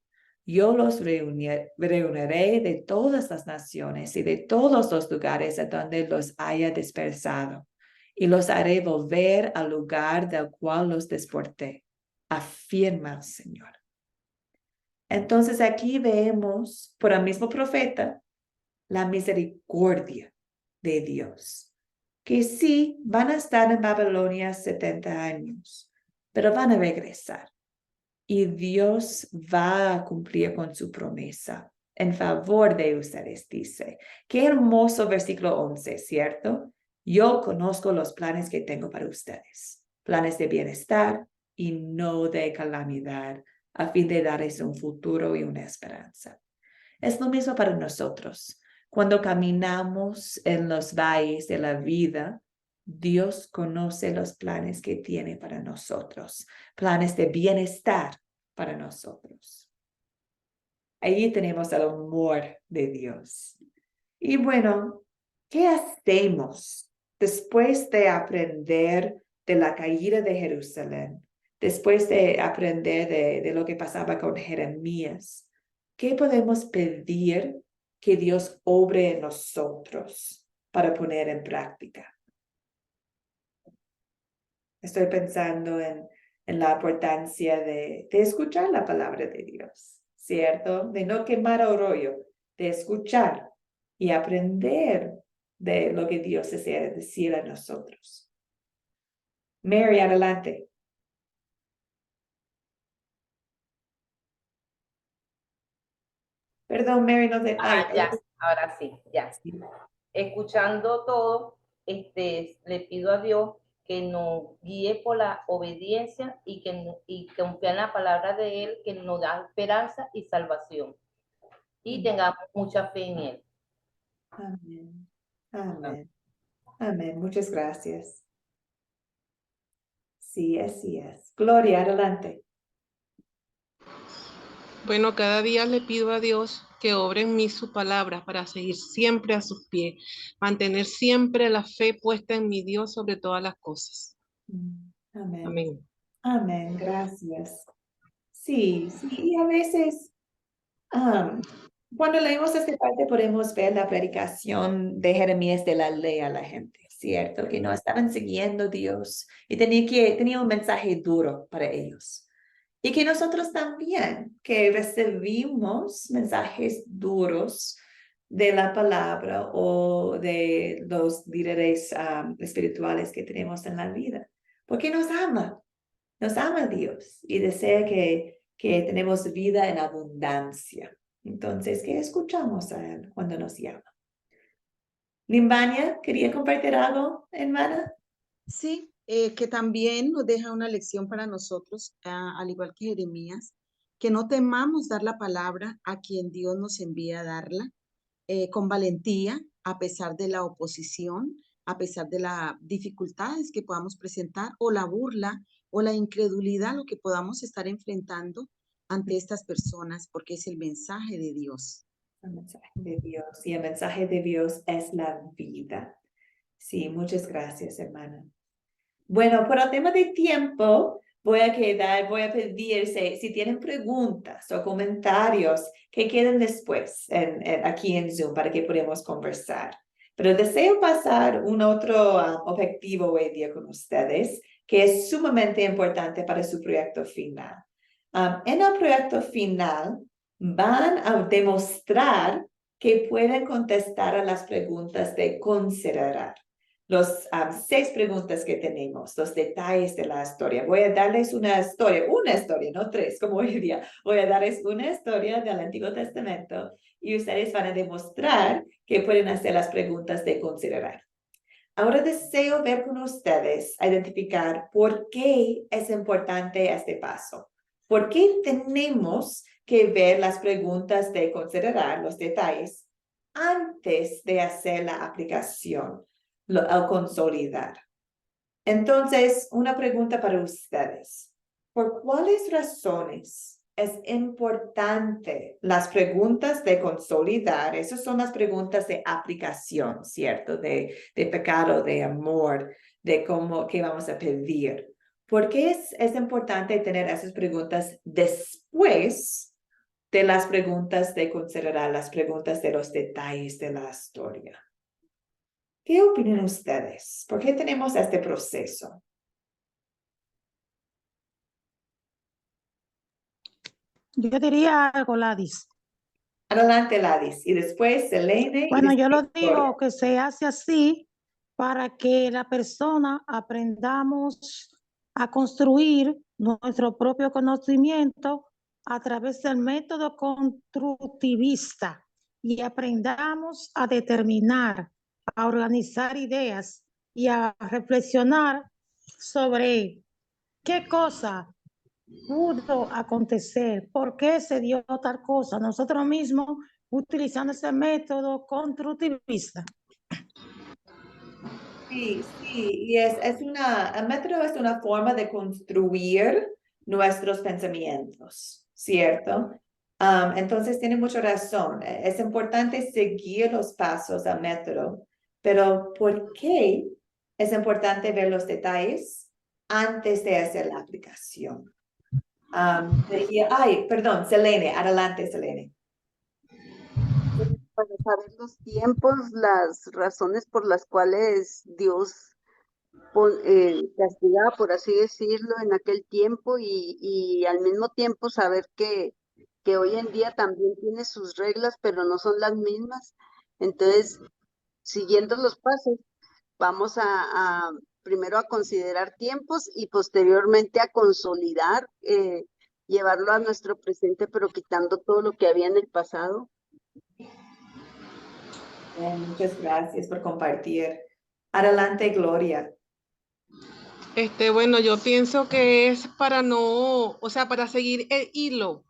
Yo los reuniré de todas las naciones y de todos los lugares a donde los haya dispersado, y los haré volver al lugar del cual los deporté, afirma el Señor. Entonces aquí vemos por el mismo profeta la misericordia de Dios, que sí van a estar en Babilonia 70 años, pero van a regresar. Y Dios va a cumplir con su promesa en favor de ustedes, dice. Qué hermoso versículo 11, ¿cierto? Yo conozco los planes que tengo para ustedes, planes de bienestar y no de calamidad, a fin de darles un futuro y una esperanza. Es lo mismo para nosotros. Cuando caminamos en los valles de la vida, Dios conoce los planes que tiene para nosotros, planes de bienestar para nosotros. Allí tenemos el amor de Dios. Y bueno, ¿qué hacemos después de aprender de la caída de Jerusalén? Después de aprender de lo que pasaba con Jeremías, ¿qué podemos pedir que Dios obre en nosotros para poner en práctica? Estoy pensando en la importancia de escuchar la palabra de Dios, ¿cierto? De no quemar el rollo, de escuchar y aprender de lo que Dios desea decir a nosotros. Mary, adelante. Perdón, Mary, no te... Ya, ahora sí, ya. Sí. Escuchando todo, le pido a Dios que nos guíe por la obediencia y confiar en la palabra de Él, que nos da esperanza y salvación. Y tengamos mucha fe en Él. Amén. Amén. Amén. Muchas gracias. Sí, así es. Gloria, adelante. Bueno, cada día le pido a Dios que obre en mí su palabra para seguir siempre a sus pies, mantener siempre la fe puesta en mi Dios sobre todas las cosas. Amén. Amén. Amén. Gracias. Sí, sí. Y a veces, cuando leemos esta parte, podemos ver la predicación de Jeremías de la ley a la gente, ¿cierto? Que no estaban siguiendo a Dios y tenía un mensaje duro para ellos. Y que nosotros también, que recibimos mensajes duros de la palabra o de los líderes espirituales que tenemos en la vida. Porque nos ama Dios y desea que tenemos vida en abundancia. Entonces, ¿qué escuchamos a Él cuando nos llama? Limbania, ¿quería compartir algo, hermana? Sí, que también nos deja una lección para nosotros, al igual que Jeremías, que no temamos dar la palabra a quien Dios nos envía a darla, con valentía, a pesar de la oposición, a pesar de las dificultades que podamos presentar, o la burla, o la incredulidad, lo que podamos estar enfrentando ante estas personas, porque es el mensaje de Dios. El mensaje de Dios, y el mensaje de Dios es la vida. Sí, muchas gracias, hermana. Bueno, por el tema de tiempo, voy a pedir si tienen preguntas o comentarios que queden después aquí en Zoom para que podamos conversar. Pero deseo pasar un otro objetivo hoy día con ustedes que es sumamente importante para su proyecto final. En el proyecto final van a demostrar que pueden contestar a las preguntas de considerar. Los 6 preguntas que tenemos, los detalles de la historia. Voy a darles una historia, no 3, como hoy día. Voy a darles una historia del Antiguo Testamento y ustedes van a demostrar que pueden hacer las preguntas de considerar. Ahora deseo ver con ustedes, identificar por qué es importante este paso. ¿Por qué tenemos que ver las preguntas de considerar, los detalles, antes de hacer la aplicación? Al consolidar. Entonces, una pregunta para ustedes. ¿Por cuáles razones es importante las preguntas de consolidar? Esas son las preguntas de aplicación, ¿cierto? De pecado, de amor, de qué vamos a pedir. ¿Por qué es importante tener esas preguntas después de las preguntas de considerar, las preguntas de los detalles de la historia? ¿Qué opinan ustedes? ¿Por qué tenemos este proceso? Yo diría algo, Ladis. Adelante, Ladis. Y después, Selene. Bueno, yo lo digo que se hace así para que la persona aprendamos a construir nuestro propio conocimiento a través del método constructivista y aprendamos a determinar, a organizar ideas y a reflexionar sobre qué cosa pudo acontecer, por qué se dio tal cosa, nosotros mismos utilizando ese método constructivista. Sí, y el método es una forma de construir nuestros pensamientos, ¿cierto? Entonces tiene mucha razón. Es importante seguir los pasos del método, pero ¿por qué es importante ver los detalles antes de hacer la aplicación? Perdón, Selene, adelante, Selene. Para saber los tiempos, las razones por las cuales Dios castigaba, por así decirlo, en aquel tiempo y al mismo tiempo saber que hoy en día también tiene sus reglas, pero no son las mismas. Entonces, siguiendo los pasos, vamos primero a considerar tiempos y posteriormente a consolidar, llevarlo a nuestro presente, pero quitando todo lo que había en el pasado. Muchas gracias por compartir. Adelante, Gloria. Bueno, yo pienso que es para no, o sea, para seguir el hilo,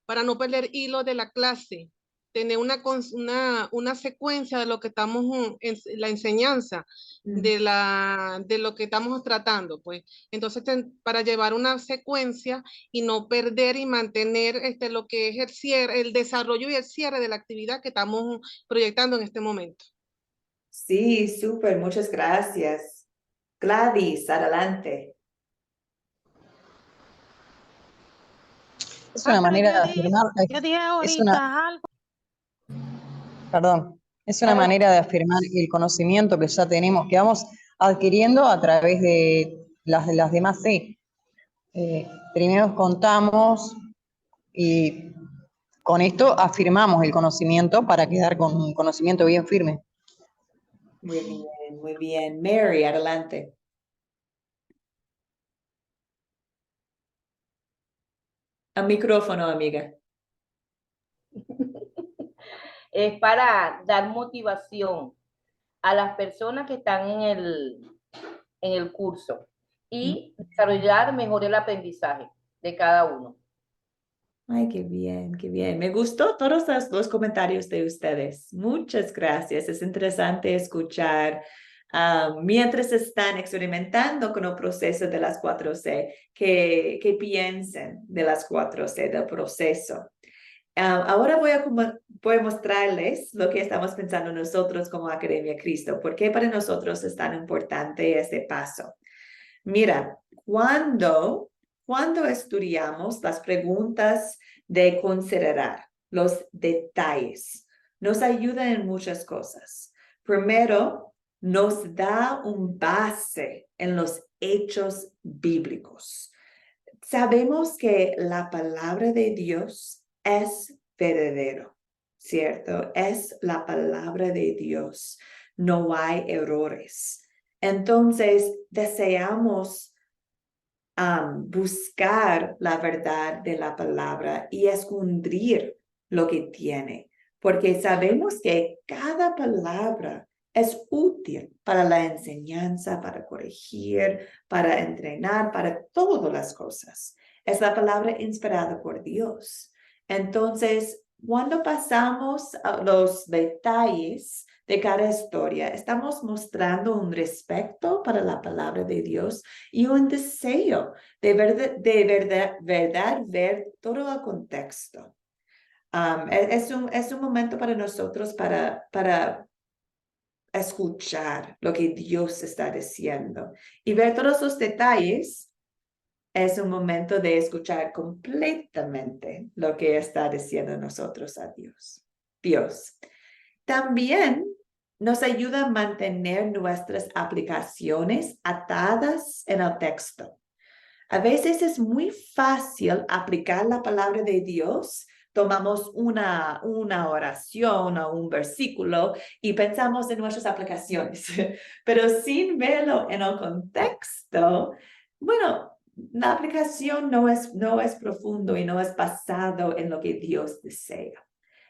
para no perder hilo de la clase, tener una secuencia de lo que estamos en la enseñanza, de lo que estamos tratando, pues. Entonces, para llevar una secuencia y no perder y mantener lo que es el cierre, el desarrollo y el cierre de la actividad que estamos proyectando en este momento. Sí, súper, muchas gracias. Gladys, adelante. Es una manera de afirmar, Yo dije es una, ahorita algo. perdón, es una manera de afirmar el conocimiento que ya tenemos, que vamos adquiriendo a través de las demás C. Primero contamos y con esto afirmamos el conocimiento para quedar con un conocimiento bien firme. Muy bien, muy bien. Mary, adelante. Al micrófono, amiga. Es para dar motivación a las personas que están en el curso y desarrollar mejor el aprendizaje de cada uno. Ay, qué bien, qué bien. Me gustó todos los comentarios de ustedes. Muchas gracias. Es interesante escuchar mientras están experimentando con el proceso de las 4C, que piensen de las 4C, del proceso. Ahora voy a mostrarles lo que estamos pensando nosotros como Academia Cristo. ¿Por qué para nosotros es tan importante este paso? Mira, cuando estudiamos las preguntas de considerar, los detalles, nos ayuda en muchas cosas. Primero, nos da un base en los hechos bíblicos. Sabemos que la palabra de Dios es verdadero, ¿cierto? Es la palabra de Dios. No hay errores. Entonces, deseamos buscar la verdad de la palabra y escondrir lo que tiene, porque sabemos que cada palabra es útil para la enseñanza, para corregir, para entrenar, para todas las cosas. Es la palabra inspirada por Dios. Entonces, cuando pasamos a los detalles de cada historia, estamos mostrando un respeto para la palabra de Dios y un deseo de verdad ver todo el contexto. Es un momento para nosotros para escuchar lo que Dios está diciendo y ver todos los detalles. Es un momento de escuchar completamente lo que está diciendo nosotros a Dios. También nos ayuda a mantener nuestras aplicaciones atadas en el texto. A veces es muy fácil aplicar la palabra de Dios. Tomamos una oración o un versículo y pensamos en nuestras aplicaciones, pero sin verlo en el contexto, bueno, la aplicación no es profundo y no es basado en lo que Dios desea.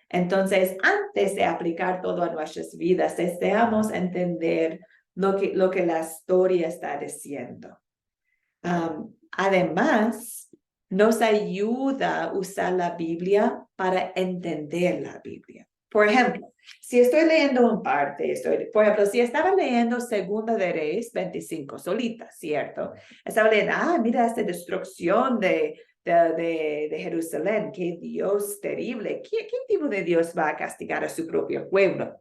Entonces, antes de aplicar todo a nuestras vidas, deseamos entender lo que la historia está diciendo. Además, nos ayuda a usar la Biblia para entender la Biblia. Por ejemplo, si estoy leyendo un parte, por ejemplo, si estaba leyendo Segunda de Reyes 25 solita, ¿cierto? Estaba leyendo, mira esta destrucción de Jerusalén, qué Dios terrible, ¿qué tipo de Dios va a castigar a su propio pueblo?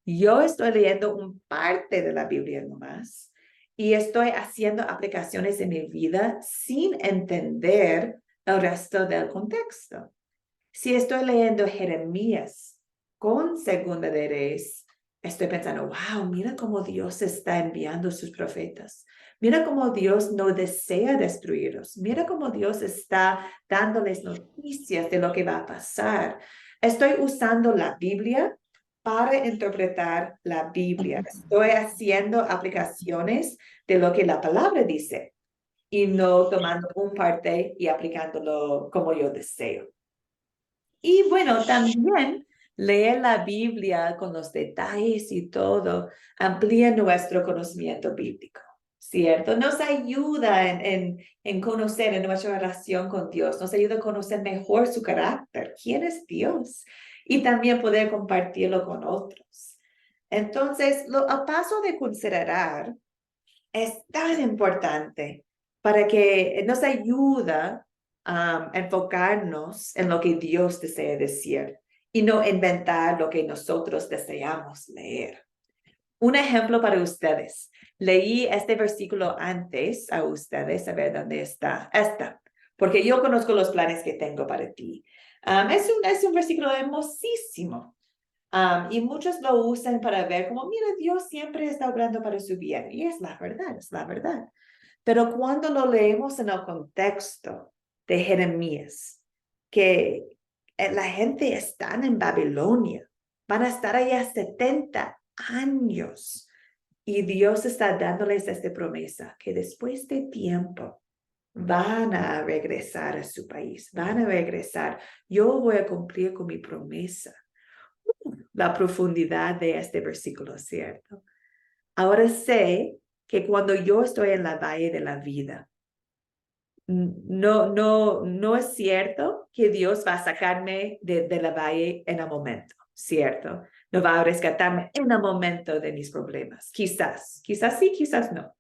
Yo estoy leyendo un parte de la Biblia nomás y estoy haciendo aplicaciones en mi vida sin entender el resto del contexto. Si estoy leyendo Jeremías con Segunda de Reyes, estoy pensando, wow, mira cómo Dios está enviando sus profetas. Mira cómo Dios no desea destruirlos. Mira cómo Dios está dándoles noticias de lo que va a pasar. Estoy usando la Biblia para interpretar la Biblia. Estoy haciendo aplicaciones de lo que la palabra dice y no tomando un parte y aplicándolo como yo deseo. Y bueno, también leer la Biblia con los detalles y todo amplía nuestro conocimiento bíblico. ¿cierto? Nos ayuda en conocer en nuestra relación con Dios, nos ayuda a conocer mejor su carácter, quién es Dios, y también poder compartirlo con otros. Entonces, el paso de considerar es tan importante para que nos ayuda a enfocarnos en lo que Dios desea decir y no inventar lo que nosotros deseamos leer. Un ejemplo para ustedes. Leí este versículo antes a ustedes, a ver dónde está. Porque yo conozco los planes que tengo para ti. Es un versículo hermosísimo. Y muchos lo usan para ver como, mira, Dios siempre está obrando para su bien. Y es la verdad, es la verdad. Pero cuando lo leemos en el contexto de Jeremías, que la gente está en Babilonia, van a estar allá 70 años. Y Dios está dándoles esta promesa que después de tiempo van a regresar a su país, van a regresar. Yo voy a cumplir con mi promesa. La profundidad de este versículo, ¿cierto? Ahora sé que cuando yo estoy en la valle de la vida, no es cierto que Dios va a sacarme de la valle en el momento, ¿cierto? No va a rescatarme en el momento de mis problemas. Quizás sí, quizás no.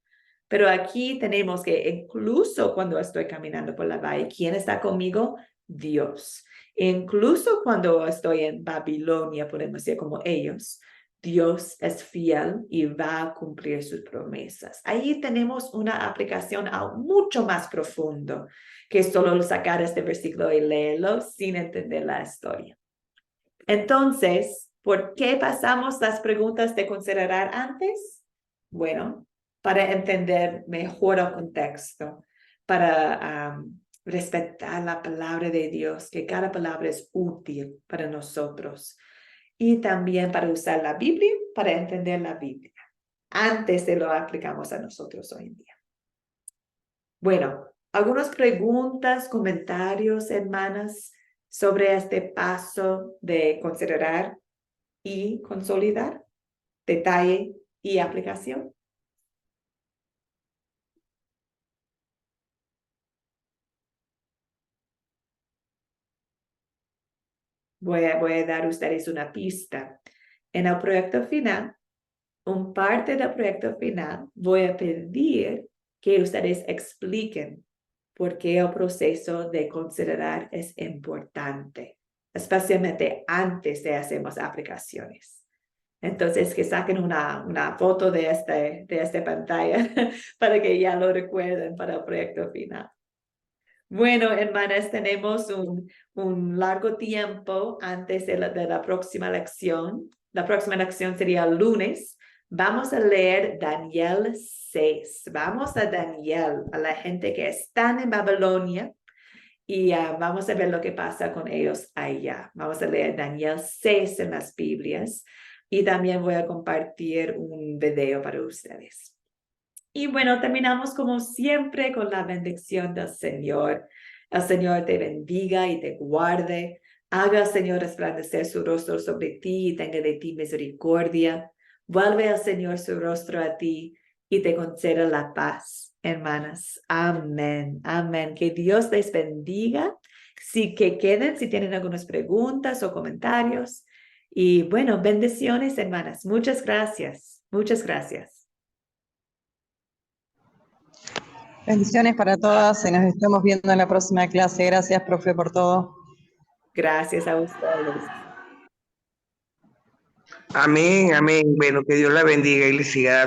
Pero aquí tenemos que incluso cuando estoy caminando por la valle, ¿quién está conmigo? Dios. Incluso cuando estoy en Babilonia, podemos decir como ellos, Dios es fiel y va a cumplir sus promesas. Ahí tenemos una aplicación aún mucho más profundo que solo sacar este versículo y leerlo sin entender la historia. Entonces, ¿por qué pasamos las preguntas de considerar antes? Bueno, para entender mejor el contexto, para respetar la palabra de Dios, que cada palabra es útil para nosotros. Y también para usar la Biblia, para entender la Biblia, antes de lo aplicamos a nosotros hoy en día. Bueno, algunas preguntas, comentarios, hermanas, sobre este paso de considerar y consolidar, detalle y aplicación. Voy a dar a ustedes una pista. En el proyecto final, parte del proyecto final, voy a pedir que ustedes expliquen por qué el proceso de considerar es importante, especialmente antes de hacer aplicaciones. Entonces, que saquen una foto de esta pantalla para que ya lo recuerden para el proyecto final. Bueno, hermanas, tenemos un largo tiempo antes de la próxima lección. La próxima lección sería el lunes. Vamos a leer Daniel 6. Vamos a Daniel, a la gente que están en Babilonia, y vamos a ver lo que pasa con ellos allá. Vamos a leer Daniel 6 en las Biblias, y también voy a compartir un video para ustedes. Y bueno, terminamos como siempre con la bendición del Señor. El Señor te bendiga y te guarde. Haga el Señor resplandecer su rostro sobre ti y tenga de ti misericordia. Vuelve al Señor su rostro a ti y te conceda la paz, hermanas. Amén. Amén. Que Dios les bendiga. Si tienen algunas preguntas o comentarios. Y bueno, bendiciones, hermanas. Muchas gracias. Muchas gracias. Bendiciones para todas y nos estamos viendo en la próxima clase. Gracias, profe, por todo. Gracias a ustedes. Amén, amén. Bueno, que Dios la bendiga y le siga